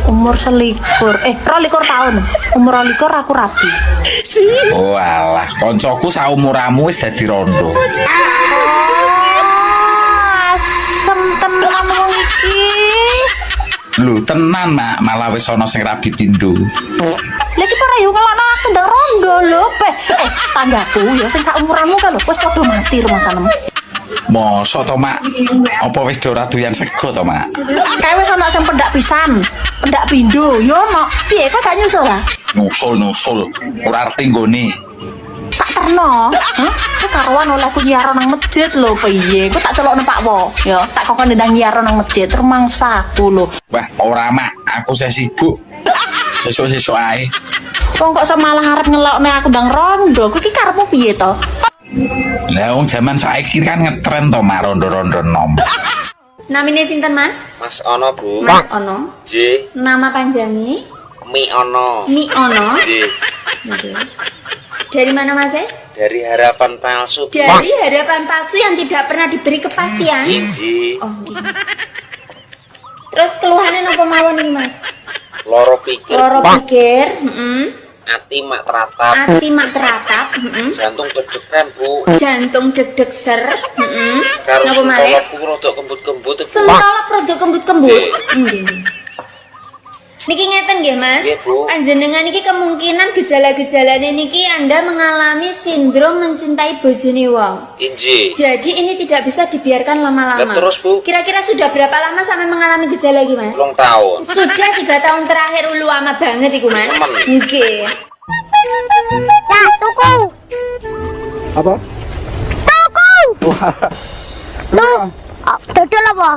Umur 21. 22 tahun. Umur 22 aku rabi. Oh alah, koncoku saumuramu wis dadi rondo. Asem tenan wong iki. Lho tenan Mak, malah wis ana sing rabi pindho. Lah iki para yo ngelokno aku ndang rondo lho, tanggaku ya sing saumuranmu kan lho wis padha mati rumasanem. Mosok to Mak? Apa wis ora doyan sego to Mak? Kae wis ana sing pendak pisan, pendak pindho yo ono. Piye kok gak nyusul ah? Nusul. Ora arti nggone. Tak terno. Kok karuan olehku nyiar nang masjid lho piye? Kok tak celokno Pak Wo. Ya, tak kokon ndang nyiar nang masjid remangsaku lho. Wah, ora Mak, aku saya sibuk. Sesuk-sesuk ae. Wong kok malah arep ngelokne aku ndang rondo. Kuwi iki karepmu piye to? Lah wong jaman saiki kan ngetren to Mak rondo-rondo nom. Namine sinten, Mas? Mas Ono, Bu. Mas Ono. Nggih. Nama panjangnya? Mi Ono. Mi Ono. Nggih. Dari mana, Mas? Dari harapan palsu. Dari harapan palsu yang tidak pernah diberi kepastian. Nggih. Oh, nggih. Terus keluhannya napa mawon nih, Mas? Loro pikir. Loro pikir, Ati mak teratap. Ati mak teratap, Jantung deg-degan, Bu. Jantung deg-deg ser, Karo napa malih? sentolopku rada kembut-kembut. Bu. Sentolop rada kembut-kembut. Nggih. Nggih. Niki ngeten nggih, Mas. Nggih, Bu. Panjenengan niki kemungkinan gejala-gejalane niki Anda mengalami sindrom mencintai bojone wong. Inji. Jadi ini tidak bisa dibiarkan lama-lama. Lah terus, Bu? Kira-kira sudah berapa lama sampai mengalami gejala iki, Mas? 2 tahun. Sudah 3 tahun terakhir ulu lama banget iku, Mas. Nggih. Ya, tuku. Apa? Tuku. Dodol apa?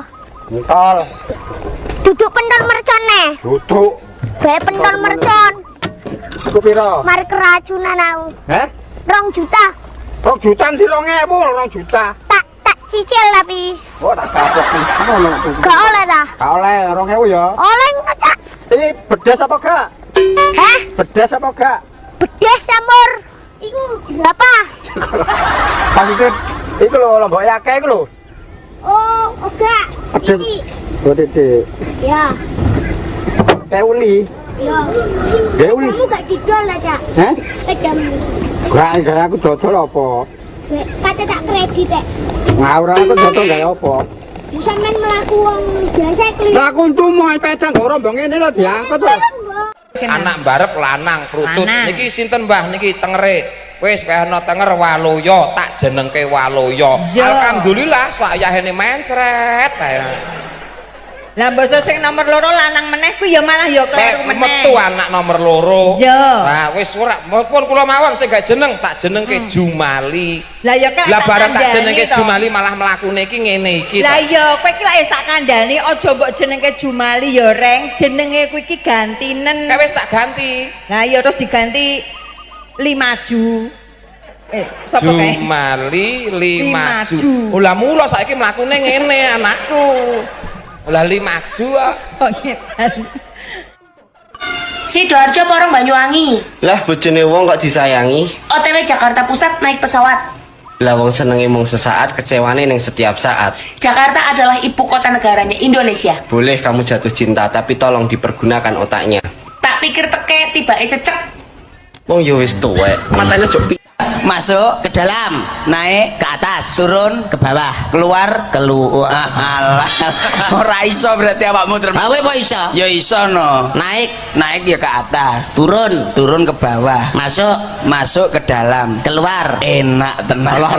Pentol. Duduk pentol mercon nih. Duduk. Bae pentol mercon. Iku piro? Mari keracunan aku. Heh? 2 juta. 2 juta ndi 2.000, 2 juta. Tak cicil tapi. Oh, tak kapok ngono. Gak oleh dah. Gak oleh 2.000 ya. Oleh ngacak. Ini bedas apa gak? Hah? Bedas apa gak? Bedas campur. Iku berapa? Maksudnya iku lho lombok akeh iku lho. Oh, enggak. Bedas. Oh, Dede. Ya. Peuli. Ya. Deuli. Kamu gak didol aja. Hah? Pedamu. Gak aku dodol apa? Kata tak kredit teh. Ngawur aku dodol gak apa? Sampeyan mlaku wong biasa keliling. Lah aku ntumu pedang kok rombong ngene lho diangkut lho. Anak barep lanang prutut. Niki sinten Mbah niki tengere. Wis ana tenger Waloyo, tak jenengke Waloyo. Alhamdulillah sak yahene mencret. Lah basa sing nomor loro lanang meneh ku ya malah ya kleru meneh. Metu anak nomor loro. Iya. Nah, wis ora pun kula mawon sing gak jeneng tak jenengke Jumali. Lah ya kan. Lah bareng tak jenengke Jumali malah mlakune iki ngene iki. Lah ya kowe iki wis tak kandhani aja mbok jenengke Jumali ya Reng, jenenge kowe iki gantinen. Wis tak ganti. Lah ya terus diganti Limaju. Sapa kae? Jumali Limaju. Lah mula saiki mlakune ngene anakku. Lah Limaju kok. Oh ngedan. Sidoarjo porong Banyuwangi. Lah bojone wong kok disayangi. OTW Jakarta Pusat naik pesawat. Lah wong senenge mung sesaat, kecewane ning setiap saat. Jakarta adalah ibu kota negaranya Indonesia. Boleh kamu jatuh cinta, tapi tolong dipergunakan otaknya. Tak pikir teke tiba cecek. Wong yo wis tuwek, matanya jok Masuk ke dalam, naik ke atas, turun ke bawah, keluar alah. Ora iso berarti awakmu terus. Awe kok iso? Ya iso no. Naik ya ke atas, turun ke bawah, masuk ke dalam, keluar. Enak tenang.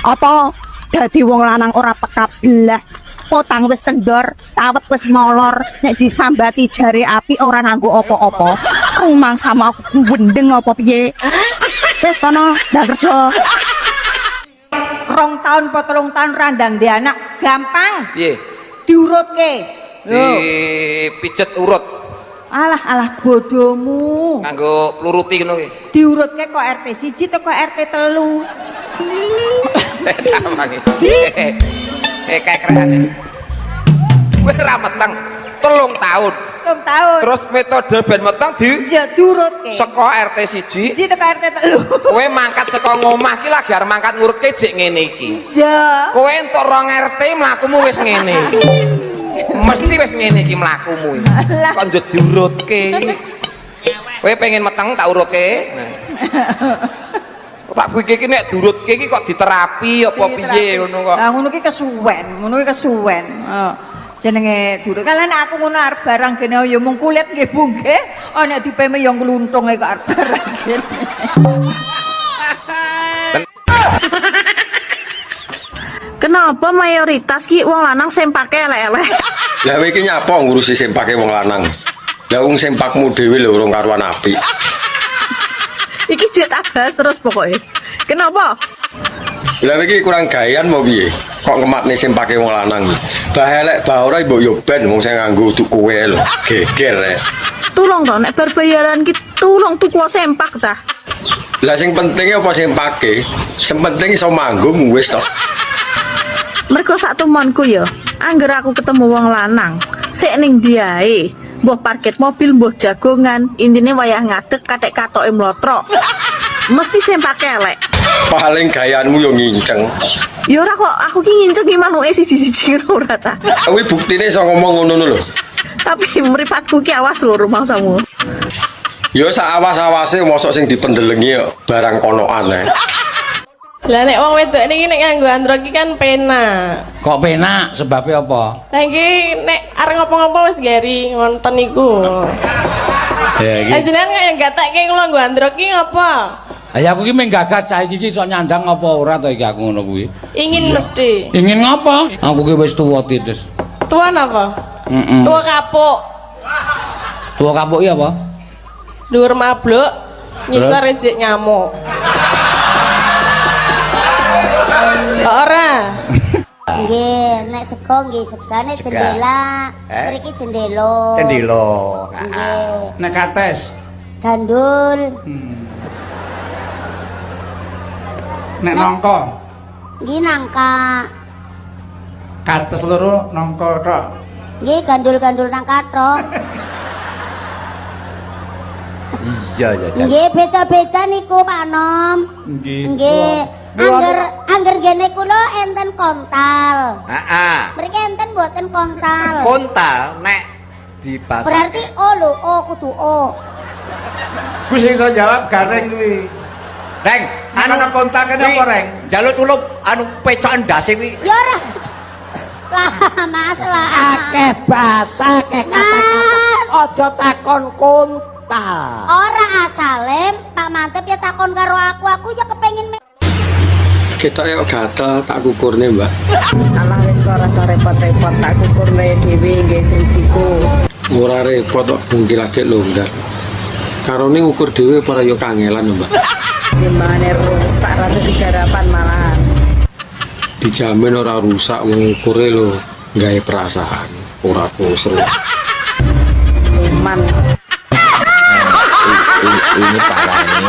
Apa dadi wong lanang ora peka blas? Potang wis kendor, tawet wis molor, nek disambati jari api ora nganggo apa-apa. Umang sama aku wendeng apa piye? Wis kono ndak kerja. 2 tahun po 3 tahun randang di anak gampang. Piye? Diurutke. Pijet urut. Alah bodomu. Nganggo pluruti ngono ki. Diurutke kok RT 1 teko RT 3. Kayak keren. Kowe ra meteng 3 tahun. 3 tahun. Terus metode ben meteng diurutke. Saka RT 1 teko RT 3. Kowe mangkat saka ngomah ki lagi arep mangkat ngurutke jek ngene iki. Iya. Kowe entuk 2 RT mlakumu wis ngene. Mesti wis ngene iki mlakumu. Kok njut diurutke. Kowe pengen meteng tak urutke. Tak kuwi iki nek durutke iki kok diterapi apa piye ngono kok. Lah ngono ki kesuwen. Jenenge durut. Kalian aku ngono arep barang kene ya mung kulit nggih Bu nggih. Nek dipeme ya ngluntunge kok arep barang kene. Kenapa mayoritas ki wong lanang sempake elek-elek? Lah kowe iki nyapa ngurusi sempake wong lanang? Lah wong sempakmu dhewe lho urung karuan apik. Iki jet abas terus pokoknya. Kenapa? Lah iki kurang gayan mau piye? Kok ngematne sempake wong lanang. Bah elek bah ora mbok yo ben wong sing nganggo tuku kowe lho. Geger. Tulung to nek berbayaran ki tulung tuku sempak ta. Lah sing penting apa sempake? Sing penting iso manggung wis to. Mergo sak tumonku ya, angger aku ketemu wong lanang, sik ning diae. Mbah parkir mobil, mbah jagongan, intine wayah ngadeg katek katoke mlotrok. Mesti sempake elek. Paling gayaanmu yo nginceng. Ya ora kok, aku ki nginceng ki manuke siji-siji ora ta. Kuwi buktine iso ngomong ngono lho. Tapi mripatku ki awas lho rumangsamu. Ya sak awas-awase mosok sing dipendelengi yo barang konoan ae. Lah nek wong wedok niki nek nganggo androk iki kan penak. Kok penak? Sebabnya apa? Lah iki nek arep ngopo-ngopo wis gari ngonten iku. Ya iki. Jenengan kaya gatekke kula nggo androk iki ngapa? Ya aku ki menggagas saiki iki iso nyandang apa ora to iki aku ngono kuwi. Ingin mesti. Ingin ngapa? Aku ki wis tuwa titis. Tua napa? Tua kapuk. Tua kapuk iki apa? Dhuwur mabluk, ngisor ejek ngamuk. Ora. Nggih, nek sego nggih segane jendela. Mriki jendelo. Jendelo. Nggih. Nek kates gandul. Nek nangka. Nggih nangka. Kates loro nangka tok. Nggih gandul-gandul nangka tok. Iya ya. Nggih beda-beda niku Pak Nom. Nggih. Angger gene kula enten kontal. Heeh. Mriki enten mboten kontal. Kontal nek di pasar. Berarti O lho, O kudu O. Ku sing iso jawab gareng kuwi. Reng, ana kontak kene apa Reng? Jaluk tulup anu pecokan ndase kuwi. Ya ora. Lah Mas lah. Akeh basa, akeh kata-kata. Aja takon kontal. Ora asale Pak Mantep ya takon karo aku ya kepengin Ketoke kok gatel tak kukurne, Mbak. Alah wis kok rasa repot-repot tak kukurne dhewe nggih drijiku. Ora repot kok mungkin lagi longgar. Karone ngukur dhewe ora ya kangelan, Mbak. Gimana rusak rada digarapan malahan. Dijamin ora rusak wong ukure lho, gawe perasaan, ora kusru. Cuman Ini parah ini.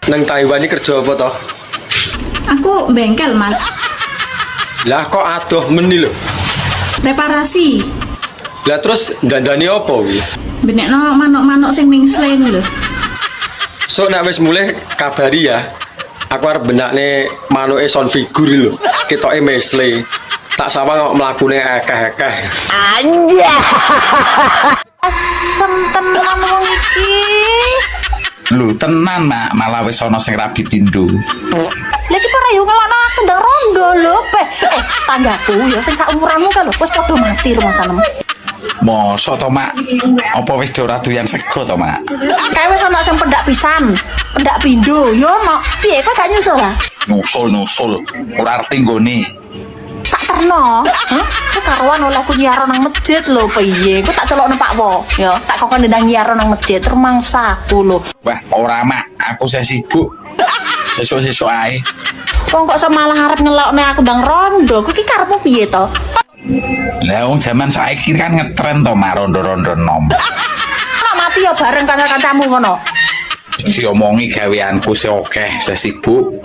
Nang Taiwan ini kerja apa toh? Aku bengkel, Mas. Lah kok adoh meni lho. Reparasi. Lah terus dandani apa kuwi? Benekno manuk-manuk sing mingslen lho. So nek wis mulih kabari ya. Aku arep benakne manuke son figur lho. Ketoke mesle. Tak sawang kok mlakune akeh-akeh. Anja. Asem tenan wong iki. Lu tenan nak malah wis ana sing rabi pindho. Lagi para yo ngelokno aku ndang rondo lho, tanggaku ya sing sak umuranmu kan lho, wis padha mati rumasanem. Mosok to, Mak? Apa wis ora doyan sego to, Mak? Kae wis ana sing pendak pisan, pendak pindho yo ono. Piye kok gak nyusul lah? Nusul. Ora arti nggone. Tak terno. Hah? Kok karuan oleh aku nyiar nang masjid lho, piye? Kok tak celokno Pak Wo, ya. Tak kokon ndang nyiar nang masjid remangsaku lho. Wah, ora, Mak. Aku saya sibuk. Sesuk-sesuk ae. Wong kok malah arep ngelokne aku ndang rondo. Kuwi karepmu piye to? Lah wong jaman saiki kan ngetren to Mak rondo-rondo nom. Nek mati ya bareng kanca-kancamu ngono. Diomongi gaweanku sing akeh, saya sibuk.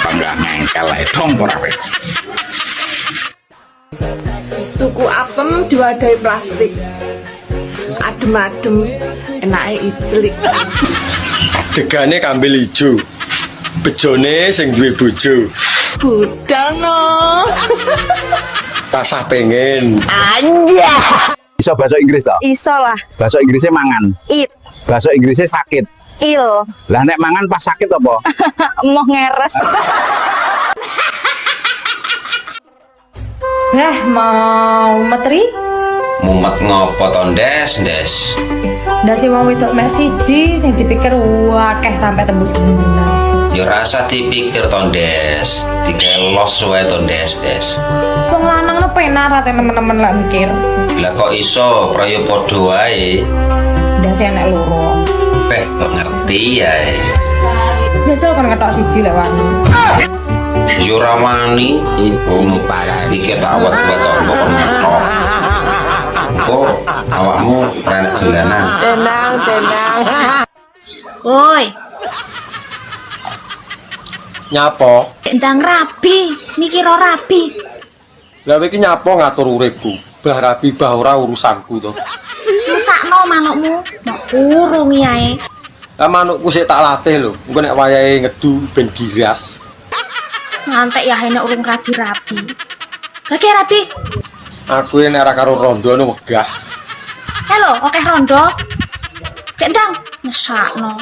Panggah ngengkel ae dong ora wis. Tuku apem diwadahi plastik. Adem-adem, enake ijlik. Degane kambil ijo. Bejone sing duwe bojo. Budano. Tasah pengen. Anja. Iso bahasa Inggris toh? Iso lah. Bahasa Inggrisnya mangan. It. Bahasa Inggrisnya sakit. Il. Lah nek mangan pas sakit apa? Emoh ngeres. Mau metri? Mumet ngopo to, Ndes? Ndak sih wong wedok mek siji sing dipikir akeh sampai tembus bulan. Ya rasa dipikir to, Ndes. Dikelos wae to, Ndes. Wong lanang no penak ra temen-temen lak mikir. Lah kok iso prayo padha wae? Ndak sih enek loro. Kok ngerti ya. Jajal kan ketok siji lek wani. Yo ora wani. Ini parah. Iki tak awet-awet to kok ngetok. Oh, awakmu ora enak dolanan. Tenang. Woi, Nyapo? ndang rabi, mikir ora rabi. Lah iki nyapo ngatur uripku. Bah rabi bah ora urusanku to. Mesakno manukmu, mau urung yae. Lah manukku sik tak latih lho. Engko nek wayahe ngedu ben giras. Ngantek ya enek urung rabi-rabi. Lagi rabi. Aku nek ora karo rondo no wegah. Halo, oke rondo. Kendang, mesakno.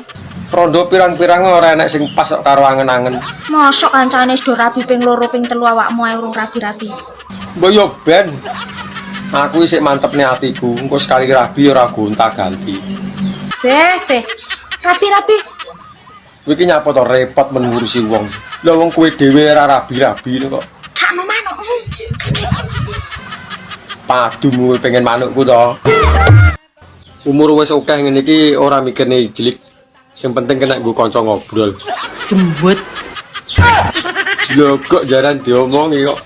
Rondo pirang-pirang ora enek sing pas kok karo angen-angen. Mosok kancane wis do rabi ping 2 ping 3 awakmu ae urung rabi-rabi. Mbok yo ben. Aku isih mantepne atiku. Engko sekali rabi ora gonta-ganti. Beh. Rabi-rabi. Kowe iki nyapa to repot men ngurusi wong. Lah wong kowe dhewe ora rabi-rabi kok. Sakno manukmu. Padumu pengen manukku to. Umur wis akeh ngene iki ora mikirne ijlik. Sing penting kena nggo kanca ngobrol. Jembut. Lho kok jaran diomongi kok.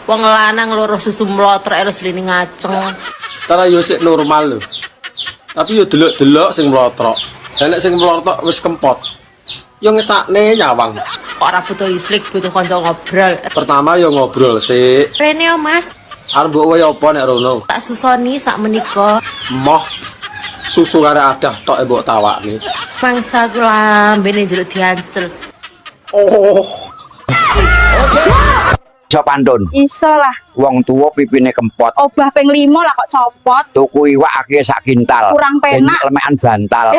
Wong lanang loro susu mlotrok terus lini ngaceng. Tara yo sik normal lho. Tapi yo delok-delok sing mlotrok. Lah nek sing mlotrok wis kempot. Yo ngesakne nyawang. Kok ora butuh islik, butuh kanca ngobrol. Pertama yo ngobrol sik. Rene yo, Mas. Arep mbok wae apa nek rono? Tak susoni sak menika. Moh susu karo adah tok mbok tawakne. Mangsa kula lambene njeluk diancel. Oh. Iso pantun. Iso lah. Wong tuwa pipine kempot. Obah ping 5 lah kok copot. Tuku iwak akeh sak kintal. Kurang penak. Lemekan bantal.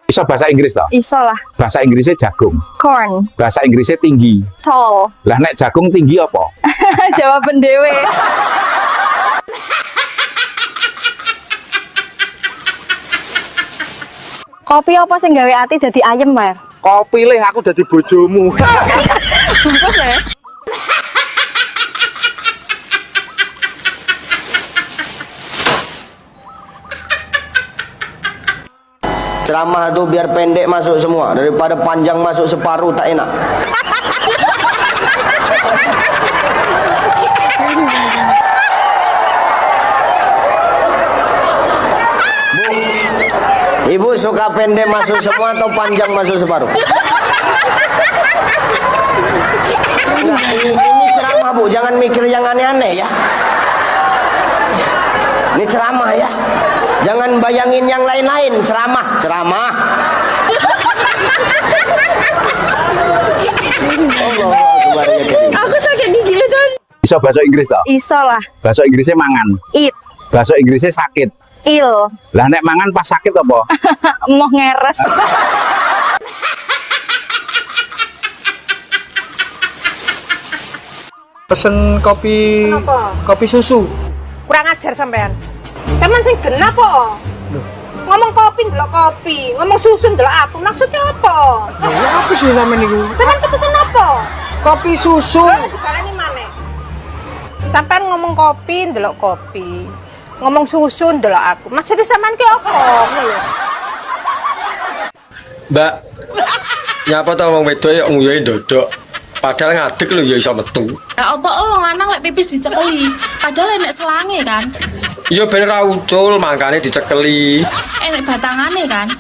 Iso bahasa Inggris toh? Iso lah. Bahasa Inggrisnya jagung. Corn. Bahasa Inggrisnya tinggi. Tall. Lah nek jagung tinggi apa? Jawaban dhewe. Kopi apa sing gawe ati dadi ayem, War? Kopi leh aku dadi bojomu. Bungkus ya. Ceramah tuh biar pendek masuk semua daripada panjang masuk separuh tak enak. Ibu suka pendek masuk semua atau panjang masuk separuh? Nah, ini ceramah Bu, jangan mikir yang aneh-aneh ya. Ini ceramah ya. Jangan bayangin yang lain-lain, ceramah. Aku sakit gigi kan. Iso bahasa Inggris toh? Iso lah. Bahasa Inggrisnya mangan. Eat. Bahasa Inggrisnya sakit. Il. Lah nek mangan pas sakit apa? Mau ngeres. Pesen kopi. Kopi susu. Kurang ajar sampean. Sampean sing genah po. Ngomong kopi ndelok kopi, ngomong susu ndelok aku. Maksudnya apa? Ya apa sih sampean niku? Sampean pesen apa? Kopi susu. Dibaleni maneh. Sampean ngomong kopi ndelok kopi. Ngomong susu ndelok aku. Maksudnya sampean ki apa? Ngono lho. Mbak, nyapa tau wong wedok ya nguyuhi ndodok. Padahal ngadeg lho ya iso metu. Ya apa wong lanang lek pipis dicekeli, padahal enek selange kan. Ya ben ra ucul mangkane dicekeli. Enek batangane kan.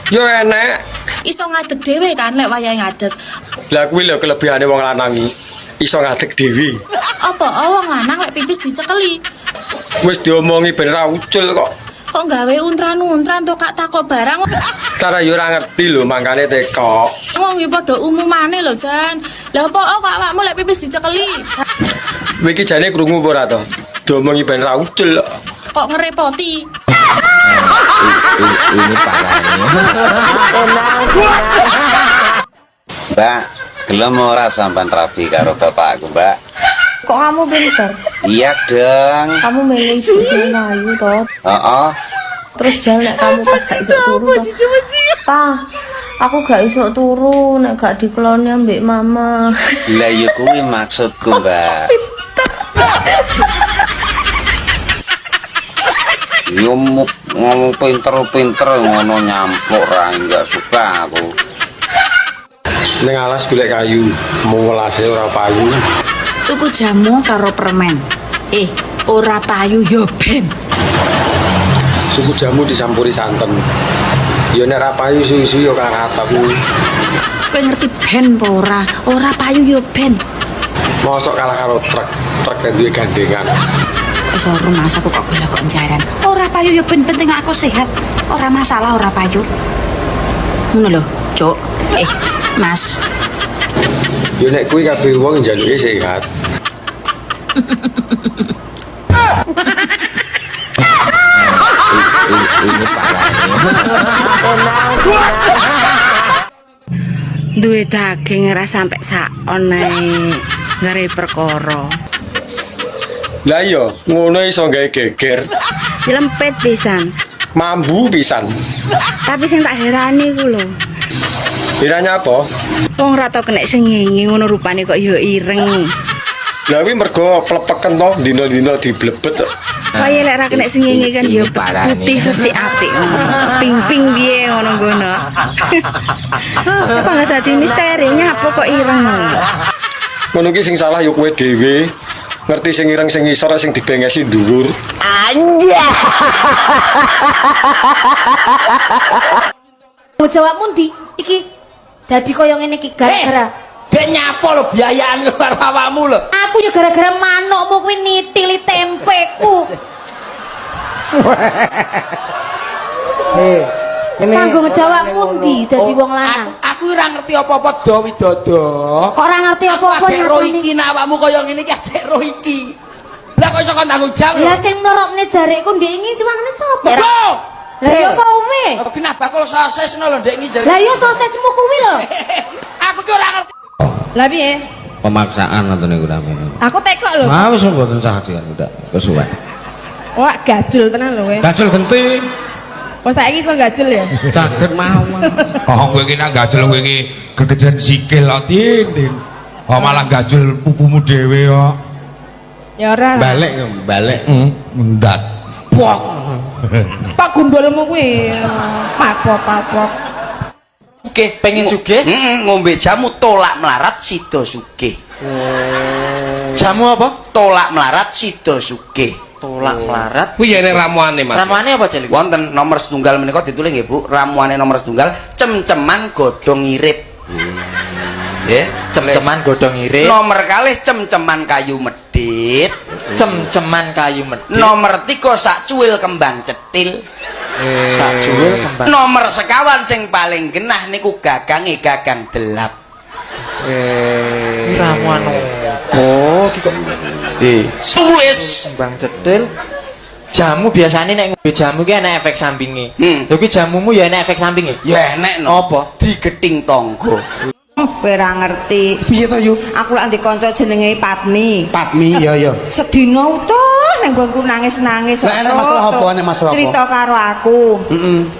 Ya enek. Iso ngadeg dhewe kan lek wayahe ngadeg. Lah kuwi lho kelebihane wong lanang iki. Iso ngadeg dhewe. Apa wong lanang lek pipis dicekeli? Wis diomongi ben ra ucul kok. Kok gawe untran-untran to kak takok barang. Cara yo ora ngerti lho mangkane teko. Wong iki padha umumane lho Jan. Lah apa kok awakmu lek pipis dicekeli? Kowe iki jane krungu apa ora to? Diomongi ben ra ucul kok. Kok ngerepoti? Ini parah ini. Mbak, gelem ora sampean rapi karo bapakku, Mbak? Kok kamu pinter? Iya dong. Kamu milih susu Ayu toh. Heeh. Terus jalan nek kamu pas gak iso turu toh. Ta, aku gak iso turu nek gak dikeloni ambek mama. Lah ya kuwi maksudku, Mbak. Yo ngomong pinter ngono nyampuk ra enggak suka aku. Ning alas golek kayu, mung welase ora payu. Tuku jamu karo permen. Ora payu yo ben. Tuku jamu disampuri santen. Ya nek ra payu susu yo kakataku. Kowe ngerti ben apa ora? Ora payu yo ben. Mosok kalah karo truk yang duwe gandengan. Wis ora masa kok golek kok jaran. Ora payu yo ben penting aku sehat. Ora masalah ora payu. Ngono lho, Cuk. Mas. Yo nek kuwi kabeh wong njaluke sehat. Ini parah ini. Duwe daging ora sampe sakon ae ngare perkara. Lah iya, ngono iso gawe geger. Lempet pisan. Mambu pisan. Tapi sing tak herani ku lho. Iranya apa? Wong ora tau kena sengenge ngono rupane kok yo ireng. Lah kuwi mergo plepeken to, dina-dina diblebet kok. Kaya lek ra kena sengenge kan yo putih sesik apik ngono. Ping-ping piye ngono-ngono. Apa enggak dadi misterinya apa kok ireng ngono. Ngono ki sing salah yo kowe dhewe. Ngerti sing ireng sing isor sing dibengesi dhuwur. Anjay. Jawabmu ndi? Iki dadi koyo ngene iki gara-gara Dek nyapo lho biayaan karo awakmu lho. aku ya gara-gara manukmu kuwi nitili tempeku. Kanggo ngejawabmu ndi dadi wong lanang? Aku ora ngerti apa-apa do widodo. Kok ora ngerti apa-apa ya ro iki nek awakmu kaya ngene iki adek ro iki. Lah kok iso kon tanggung jawab. Lah sing nurutne jarekku ndek iki siwangane sapa? Lah yo kowe. Kenapa kok sosis lho ndek iki jare. Lah yo sosismu kuwi lho. Aku ki ora ngerti. Lah piye? Pemaksaan atau niku rame. Aku tekok lho. Mau mboten sajian udah kesuwen. Wah, gajul tenan lho kowe. Gajul genti. Oh saiki iso gajel ya? Saged mawon. Oh kowe iki nak gajel kowe iki kegedean sikil kok Din. Oh malah gajel pupumu dhewe kok. Ya ora. Balik. Mendat. Pok. Pak gundulmu kuwi. Papok. Sugih pengen sugih? Ngombe jamu tolak melarat sida sugih. Jamu apa? Tolak melarat sida sugih. Tolak melarat. Kuwi ya ramuane Mas. Ramuane apa Celi? Wonten nomor setunggal menika ditulis nggih Bu, ramuane nomor setunggal cem-ceman godhong irit. Nggih, Cem-ceman godhong irit. Nomor kalih cem-ceman kayu medhit. Cem-ceman kayu medhit. Nomor 3 sak cuwil kembang cetil. Sak cuwil kembang. Nomor sekawan sing paling genah niku gagange gagang delap. Ramuan. Oh, iki kok. Tulis Kembang cetil. Jamu biasanya nek ngombe jamu ki enak efek sampinge. Lho ki jamumu ya enak efek sampinge? Ya enak no. Apa? Digething tangga. Kowe ora ngerti. Piye to Yu? Aku lak ndek kanca jenenge Padmi. Padmi ya. Sedina utuh nang nggonku nangis-nangis. Lah enak masalah apa? Enak masalah apa? Cerita karo aku.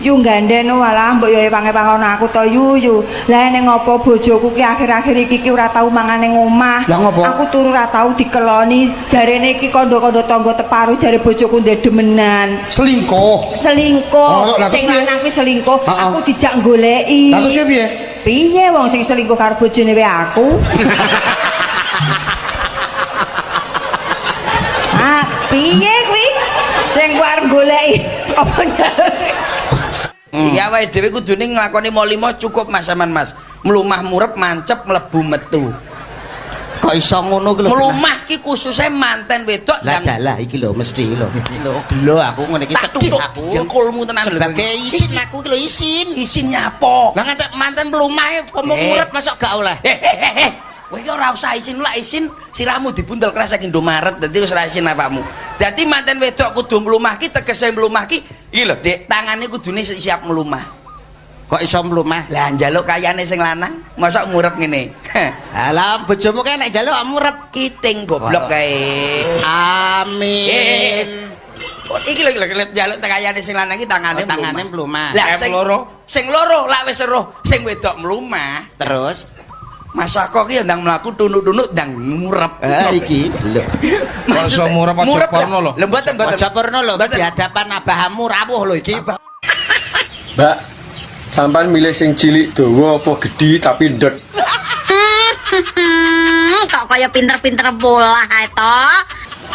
Yu gandhen walah mbok yo epang-epang aku to Yu. Lah ning ngopo bojoku ki akhir-akhir iki ora tau mangan ning omah. Lah ngopo? Aku turu ora tau dikeloni. Jarene iki kandha-kandha tangga teparu jare bojoku ndek demenan. Selingkuh. Selingkuh. Sing lanang kuwi selingkuh. Aku dijak goleki. Lah terus piye? Piye wong sing selingkuh karo bojone wae aku? Piye kuwi? Sing ku arep goleki apa Iya wae dhewe kudune nglakoni molimo cukup Mas sampean Mas. Mlumah murep mancep mlebu metu. Kok iso ngono ki lho? Mlumah ki khususe manten wedok Lah dalah iki lho mesti lho. Gelo aku ngene iki sedih aku. Dengkulmu tenan lho. Sebagai isin aku ki lho isin. Isin nyapa? Lah ngantek manten mlumah pomong murep masuk gak oleh. Kowe iki ora usah isin lak isin sirahmu dibundel kresek Indomaret dadi wis ora isin awakmu. Dadi manten wedok kudu mlumah ki tegese mlumah ki iki lho Dik, tangane kudune siap mlumah. Kok iso mlumah? Lah njaluk kayane sing lanang, mosok murep ngene. Alah bojomu kae nek njaluk murep kiting goblok kae. Amin. Iki lho njaluk kayane sing lanang iki tangane mlumah. Lah sing loro lak wis eruh sing wedok mlumah. Terus Masako ki ndang mlaku tunuk-tunuk ndang murep. Iki lho. Maksud murep aja porno lho. Lho mboten. Aja porno lho di hadapan abahamu rawuh lho iki. Mbak, sampean milih sing cilik dawa apa gedhi tapi ndek? Kok kaya pinter-pinter bola ae to.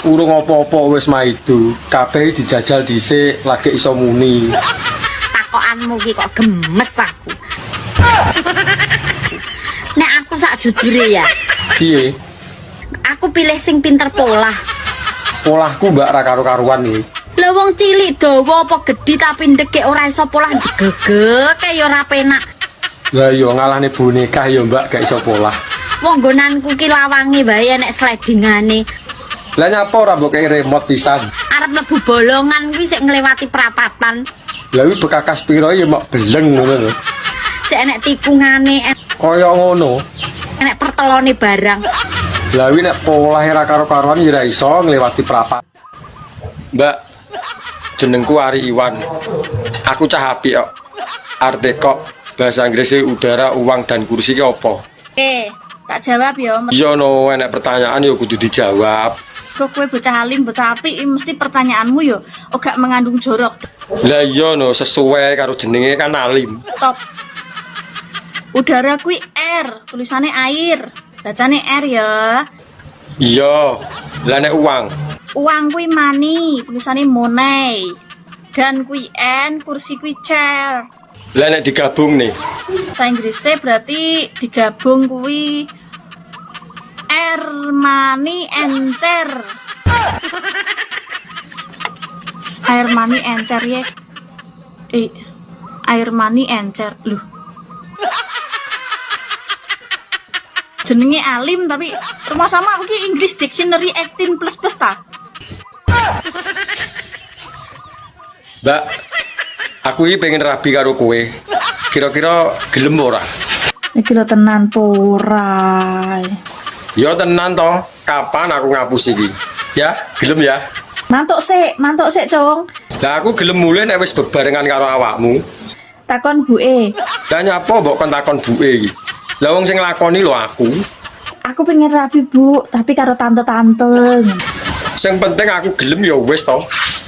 Urung apa-apa wis maidu. Kabeh dijajal dhisik lagi iso muni. Takokanmu ki kok gemes aku. Nek aku sak jujure ya. Piye? Aku pilih sing pinter pola. Polahku mbak ra karo-karuan iki. Lah wong cilik dawa apa gedhi tapi ndek ora iso polah jegege ya ora penak. Lah yo ngalahne boneka ya mbak gak iso polah. Wong nggonanku ki lawange wae nek slidingane. Lah nyapa ora mbok kei remote pisan. Arep mlebu bolongan kuwi sik nglewati perapatan. Lah kuwi bekakas piro ya mok beleng ngono lho. Sik enek tikungane, Kaya ngono. enek pertelone barang. Lah kuwi nek polahe ra karo-karuan ya ora iso nglewati perapat. Mbak, jenengku Ari Iwan. Aku cah apik kok. Artekok bahasa Inggrisnya udara, uang dan kursi ki apa? Tak jawab ya. Iya no, enek pertanyaan ya kudu dijawab. Kok kowe bocah alim, bocah apik mesti pertanyaanmu ya gak mengandung jorok. Lah iya no, sesuai karo jenenge kan alim. Top. Udara kuwi air, tulisannya air. Bacane air ya. Iya. Lah nek uang. Uang kuwi money, tulisannya money. Dan kuwi n, kursi kuwi chair. Lah nek digabung nih. Bahasa Inggrisnya berarti digabung kuwi air, money, encer. Air money encer ya. Air money encer. Loh. Jenenge alim tapi rumah sama iki English Dictionary 18++ ta. Mbak, aku ini pengen rabi karo kowe. Kira-kira gelem ora? Iki lho tenan ora. Ya tenan toh. Kapan aku ngapus iki? Ya, gelem ya. Mantuk sik, Cong. Lah aku gelem mulih nek wis bebarengan karo awakmu. Takon buke. Lah nyapa mbok kon takon buke iki? Lah wong sing nglakoni lho aku. Aku pengen rapi, Bu, tapi karo tante-tante. Sing penting aku gelem ya wis to.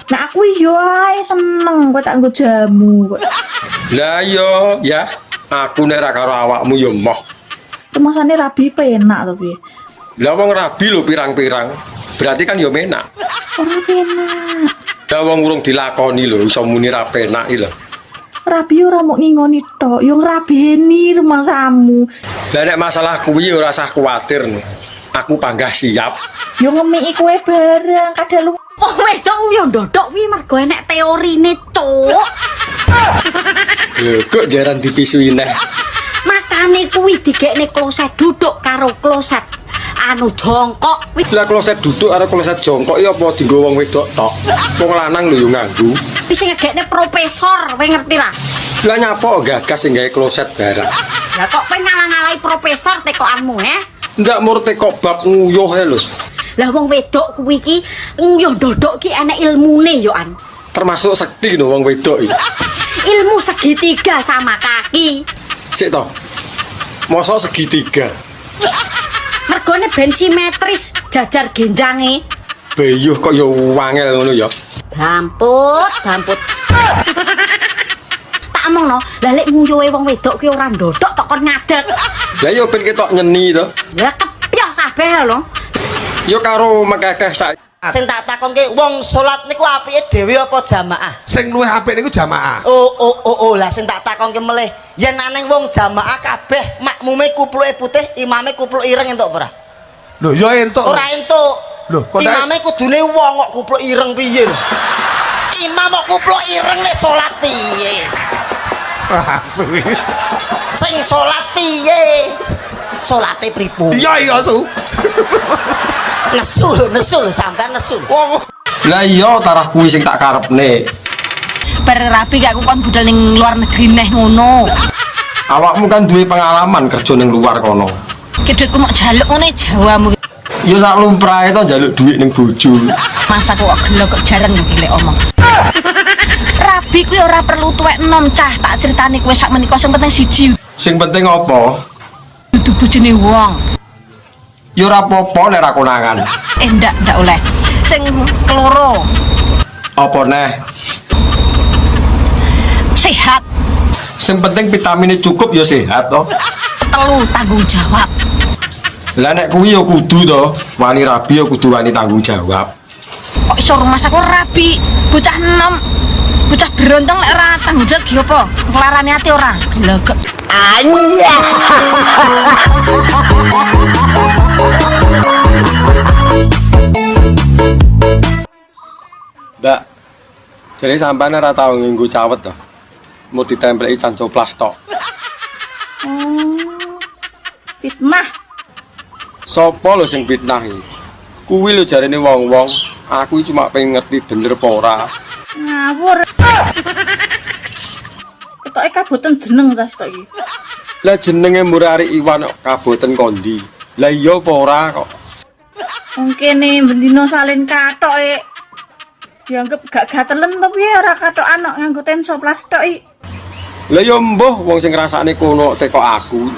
Nah aku yo ae seneng kok tak nggo jamu kok. Lah yo ya, aku nek ra karo awakmu yo moh. Kemasane rabi penak to piye? Lah wong rabi lho pirang-pirang. Berarti kan yo menak. Ora penak. Lah wong urung dilakoni lho iso muni ra penak iki lho. Rabi ora mau ngingoni tok, yo ngrabeni rumasamu. Lah nek masalah kuwi ora usah kuwatir no. Aku panggah siap. Yo ngemiki kowe barang kadang lu. Oh wedok yo ndodok kuwi mergo enek teorine, Cuk. Lho kok jaran dipisui neh. Makane kuwi digekne kloset duduk karo kloset anu jongkok. Lah kloset duduk karo kloset jongkok iki apa dienggo wong wedok tok? Wong lanang lho yo nganggo. Wis sing ngegekne profesor, kowe ngerti ra? Lah nyapa gagas sing gawe kloset barang. Lah kok kowe ngalang-alangi profesor tekokanmu, Ndak mur tekok bab nguyuh ae lho. Lah wong wedok kuwi iki nguyuh ndodok ki enek ilmune yo an. Termasuk sekti lho wong wedok iki. Ilmu segitiga sama kaki. Sik to. Mosok segitiga. Mergone ben simetris jajar genjange. Beyuh kok ya wangel ngono ya. Damput. Tak omongno, lah lek nguyuhe wong wedok ki ora ndodok tok kon ngadeg. Lah ya ben ketok nyeni to. Ya kepyah kabeh lho. Ya karo mekekeh sak. Sing tak takonke wong salat niku apike dhewe apa jamaah? Sing luwih apik niku jamaah. Oh, lah sing tak takonke melih, yen aneng wong jamaah kabeh makmume kupluke putih, imame kupluke ireng entuk ora? Lho, ya entuk. Ora entuk. Lho, kok imame kudune wong kok kupluk ireng piye lho? Imam kok kupluk ireng nek salat piye? Asu. Sing salat piye? Salate pripun? Iya, Su. Nesu lho sampean nesu. Lah iya tarah kuwi sing tak karepne. Bareng rapi gak aku kon budal ning luar negeri neh ngono. Awakmu kan duwe pengalaman kerja ning luar kono. Ki duitku mau jaluk ngene Jawamu. Ya sak lumrahe to njaluk duit ning bojo. Masa kok gelo kok jarang iki lek omong. Rabi kuwi ora perlu tuwek enom cah, tak critani kowe sak menika sing penting siji. Sing penting apa? Dudu bojone wong. Ya ora apa-apa nek ra konangan. Ndak oleh. Sing keloro. Apa neh? Sehat. Sing penting vitamine cukup ya sehat to. Telu tanggung jawab. Lah nek kuwi ya kudu to, wani rabi ya kudu wani tanggung jawab. Kok iso rumah aku rabi, bocah enom. Bocah berontong lek ora tanggung jawab ki apa? Kelarane ati ora? Legek. Anja. Mbak, jadi sampean ora tau nganggo cawet to. Mau ditempeli cancoplas tok. Fitnah. Sopo lho sing fitnah iki? Kuwi lho jarene wong-wong, aku cuma pengen ngerti bener apa ora. Ngawur. Ketoke kaboten jeneng tas tok iki. Lah jenenge Murari Iwan kok kaboten kondi. Lah iya apa ora kok. Wong kene bendina salin katoke. Dianggep gak gatelen tapi ora katokan kok nganggo tensoplas tok iki. Lah ya mbuh wong sing ngrasakne kono teko aku.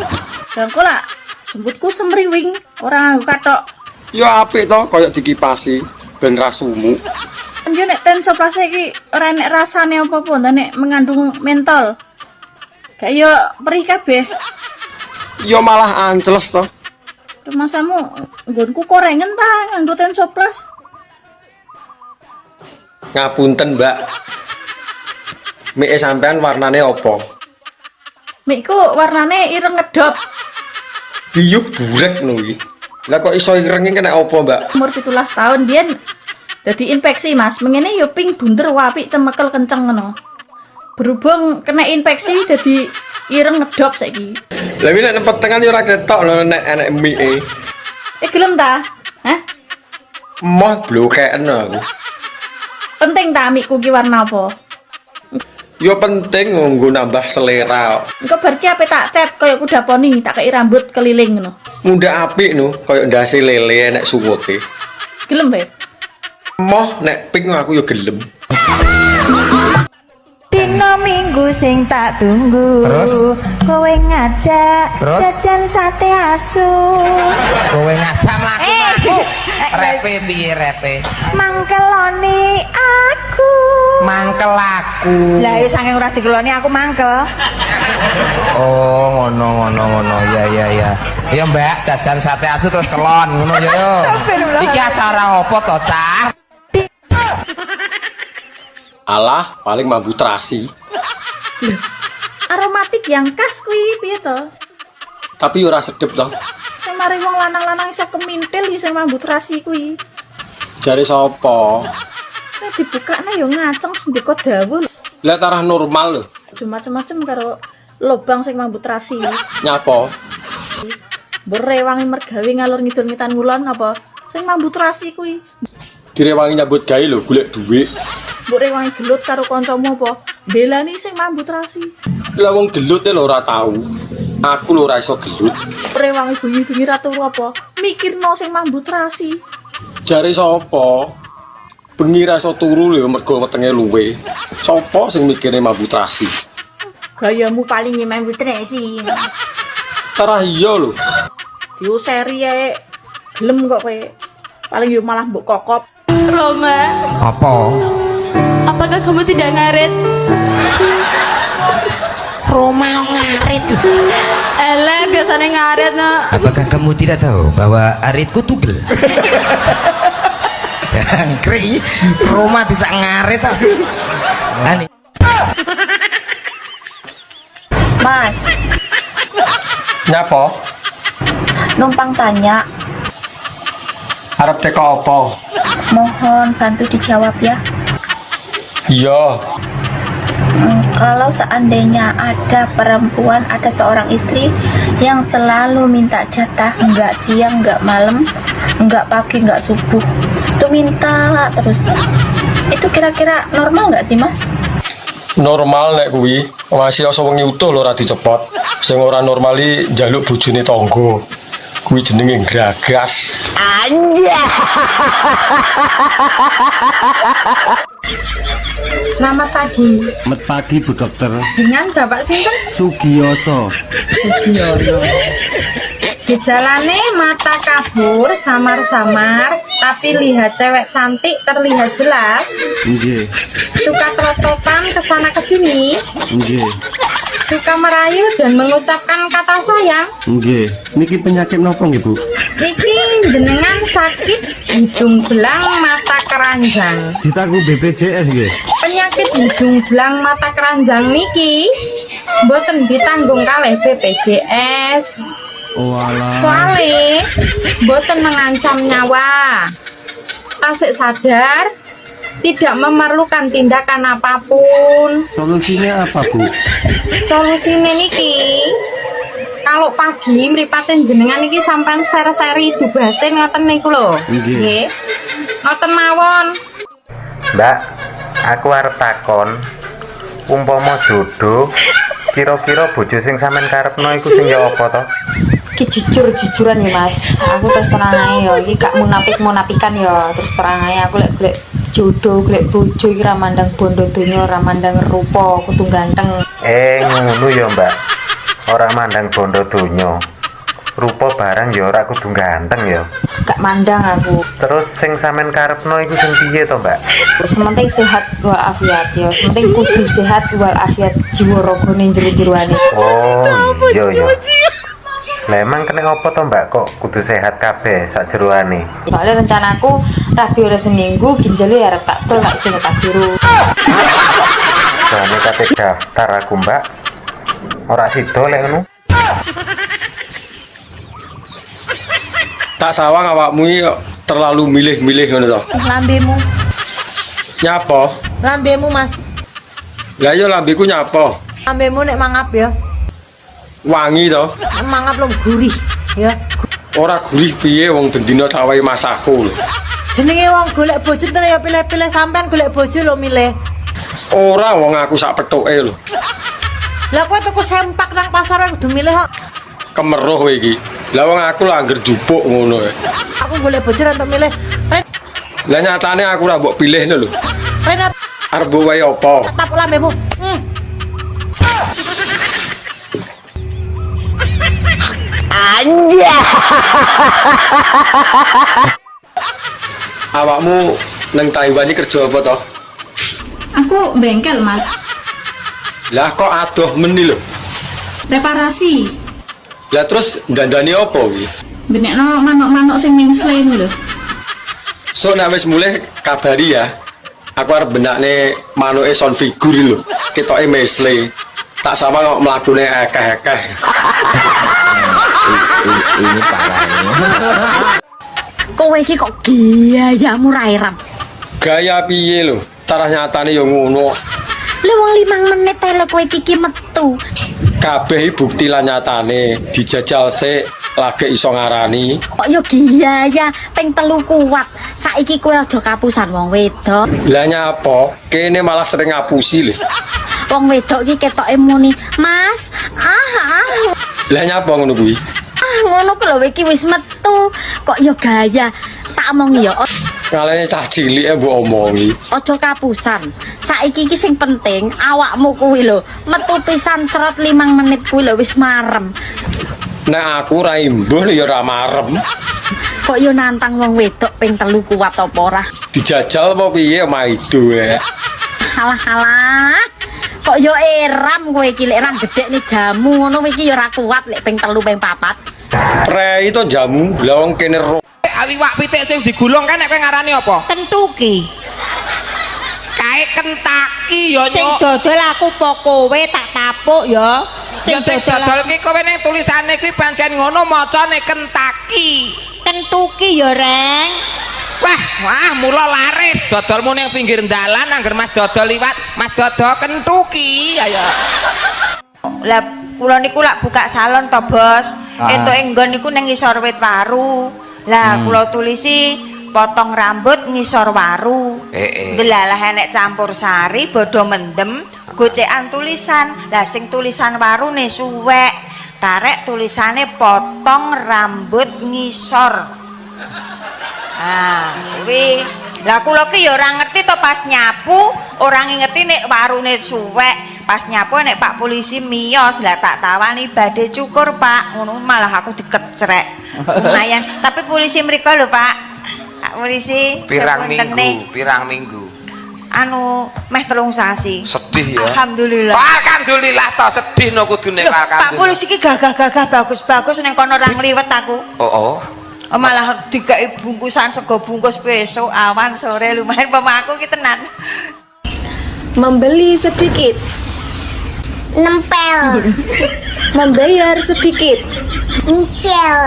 Lah kok lah jemputku semriwing ora nganggo katok. Ya apik to kaya dikipasi ben ra sumuk. Yo nek tensoplas iki ora enek rasane apa-apa nek mengandung mentol. Gak yo perih kabeh. Ya malah ancles to. Masamu nggonku korengen ta nganggo tensoplas. Ngapunten, Mbak. Mie sampean warnane apa? Mikku warnane ireng ngedop. Biyuh burek lho iki. Lah kok iso ireng iki kena apa, Mbak? Umur 17 tahun biyen dadi infeksi, Mas. Mengene yo ping bunder apik cemekel kenceng ngono. Berhubung kena infeksi dadi ireng ngedop saiki. Lah iki nek petengan yo ora ketok lho nek enek mie. Gelem ta? Hah? Moh blokeken aku. Penting ta amikku ki warna apa? Yo penting nggo nambah selera. Engko bar ki ape tak cat kaya kuda poni, tak kei rambut keliling ngono. Muda apik no, kaya ndase lele enek suwute. Gelem bae. Moh nek pink aku yo gelem. minggu sing tak tunggu. Terus? Kowe ngajak Terus? jajan sate asu. Kowe ngajak mlaku-mlaku. Repe piye repe? Mangkeloni aku. Mangkel aku. Lah ya saking ora dikeloni aku mangkel. Oh, ngono. Ya. Ya Mbak, jajan sate asu terus kelon ngono ya yo. Iki acara apa to, Cah? Alah, paling mambu terasi. Aromatik yang khas kuwi piye to? Tapi ora sedep to. Sing mari wong lanang-lanang iso kemintil ya sing mambu terasi kuwi. Jare sapa? Nek dibukakne ya ngaceng sendika dawuh. Lah tarah normal lho. Macem-macem karo lobang sing mambu terasi. Nyapa? Berewangi mergawe ngalur ngidul ngitan ngulon apa? Sing mambu terasi kuwi. Direwangi nyambut gawe lho, golek dhuwit. Mbok rewangi gelut karo kancamu apa? Belani sing mambu terasi. Lah wong gelut lho ora tau. Aku lho ora iso gelut. Rewangi bengi-bengi ra turu apa? Mikirno sing mambu terasi. Jare sapa? Bengi ra iso turu lho mergo wetenge luwe. Sapa sing mikire mambu terasi? Gayamu paling mambu terasi. Tarah iya lho. Diuseri ae. Gelem kok kowe. Paling yo malah mbok kokop. Roma, Apa? apakah kamu tidak ngaret? Roma ngarit. Ele biasanya ngaret no. Apakah kamu tidak tahu bahwa aritku tugel? Angkri, Roma bisa ngarit ah. Ani. Mas, Nyapa? numpang tanya, Arep teko apa? mohon bantu dijawab ya. Iya. Kalau seandainya ada perempuan, ada seorang istri yang selalu minta jatah, nggak siang, nggak malam, nggak pagi, nggak subuh, itu minta terus. Itu kira-kira normal nggak sih, Mas? Normal nek kuwi. Masih asa wengi utuh lho ora dicepot. Sing ora normali njaluk bojone tangga. Kuwi jenenge gragas. Anja. Selamat pagi. Selamat pagi Bu Dokter. Dengan Bapak sinten? Sugioso. Sugioso. Gejalane mata kabur, samar-samar, tapi lihat cewek cantik terlihat jelas. Nggih. Suka terototan kesana kesini. Nggih. Suka merayu dan mengucapkan kata sayang. Nggih. Niki penyakit napa nggih, Bu? Niki jenengan sakit hidung belang mata keranjang. Ditaku BPJS nggih. Penyakit hidung belang mata keranjang niki mboten ditanggung kalih BPJS. Oh alah. Soalnya mboten mengancam nyawa. Tasik sadar tidak memerlukan tindakan apapun. Solusinya apa, Bu? Solusinya niki, kalau pagi mripatin jenengan niki sampean seri-seri dubasin ngoten niku lho. Nggih. Ngoten mawon. Mbak, aku arep takon, umpama jodoh, kira-kira bojo sing sampean karepno iku sing ya apa to? Ki jujur-jujuran ya Mas, aku terus terang ae ya, iki gak munafik-munafikan ya, terus terang ae aku lek golek jodoh, golek bojo iki ra mandang bondo donya, ra mandang rupa, kudu ganteng. Ngono ya Mbak, ora mandang bondo donya. Rupa barang ya ora kudu ganteng ya. Gak mandang aku. Terus sing sampean karepno iku sing piye to Mbak? Sementing sehat walafiat ya, sementing kudu sehat walafiat jiwa ragane jero-jeroane. Oh iya ya. Lah emang kena apa to Mbak kok kudu sehat kabeh sak jeroane? Soalnya rencanaku rabi oleh seminggu ginjalnya ya arep tak tol tak jero tak jero. Jane kate daftar aku Mbak. Ora sida lek ngono. Tak sawang awakmu iki terlalu milih-milih ngono to. Lambemu. Nyapa? Lambemu, Mas. Lah ya lambeku nyapa? Lambemu nek mangap ya. Wangi to. Nek mangap lho gurih ya. Ora gurih piye wong bendina tak wae masakku lho. Jenenge wong golek bojo terus ya pilih-pilih sampean golek bojo lho milih. Ora wong aku sak pethuke lho. Lah kowe tuku sempak nang pasar kudu milih kok. Kemeruh kowe iki. Lah wong aku lho angger jupuk ngono. Aku golek bojo untuk milih. Lah nyatane aku ora mbok pilihne lho. Penat Arep mbok wae apa? tapuk lambemu. Anja. Awakmu nang Taiwan iki kerja apa toh? Aku bengkel, Mas. Lah kok adoh meni lho. Reparasi. Lah terus dandani apa kuwi? Benekno manuk-manuk sing mingsle lho. So nek wis mulih kabari ya. Aku arep benakne manuke sound figure lho. Ketoke mesle. Tak sama kok mlakune akeh-akeh. Ini parah ini. Kowe iki kok gayamu ra eram. Gaya piye lho? Cara nyatane ya ngono. Lah wong 5 menit ae lho kowe iki metu. Kabeh bukti lan nyatane dijajal sik lagi iso ngarani. Kok yo gaya ping 3 kuat. Saiki kowe aja kapusan wong wedok. Lah nyapa? Kene malah sering ngapusi lho. Wong wedok iki ketoke muni, "Mas, Lah nyapa ngono kuwi? ngono ku lho iki wis metu." Kok yo gaya. Tak omongi yo. Ngalene cah cilik mbok omongi. Aja kapusan. Saiki iki sing penting awakmu kuwi lho. Metu pisan cerot 5 menit kuwi lho wis marem. Nek aku ra imbuh ya ora marem. Kok yo nantang wong wedok ping 3 kuat apa ora? Dijajal apa piye maido ya. Halah. Kok yo eram kowe iki lek ra gedhek nih jamu ngono iki yo ora kuat lek ping 3 ping 4. Pre itu jamu, lah wong kene Awiwak pitik sing digulung kan nek kowe ngarani apa? Kentuki. Kae Kentucky ya Sing nyok. dodol aku po kowe tak tapuk ya. Sing dodol ki kowe ning tulisane kuwi pancen ngono macane Kentucky. Kentuki ya, Reng. Wah, mula laris dodolmu ning pinggir dalan angger Mas dodol liwat, Mas dodol Kentucky. Ayo. Lah kula niku lak buka salon to, Bos. Entuk enggon niku ning ngisor wit waru. Lah kula tulisi potong rambut ngisor waru. Delalah enek campur sari bodo mendem gocekan tulisan. Lah sing tulisan warune suwek. Karek tulisane potong rambut ngisor. Kuwi. Lah kula ki ya ora ngerti to pas nyapu, ora ngerti nek warune suwek. Pas nyapu nek Pak polisi miyos, lah tak tawani badhe cukur, Pak. Ngono malah aku dikecrek. Lumayan, tapi polisi mriko lho, Pak. Pak polisi. Pirang minggu. Anu meh 3 sasi. Sedih ya. Alhamdulillah. Alhamdulillah to sedih no kudune Pak polisi ki gagah-gagah bagus-bagus ning kono ra ngliwet aku. Oh. Malah dikai bungkusan sego bungkus besok awan sore lumayan pama aku ki tenan. Membeli sedikit. Nempel. Membayar sedikit. Nyicil.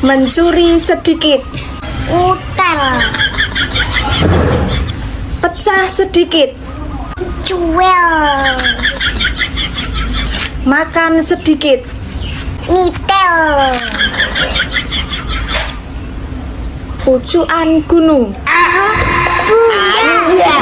Mencuri sedikit. Utel. Pecah sedikit. Cuel. Makan sedikit. Nitel. Pucuan gunung. Bunda.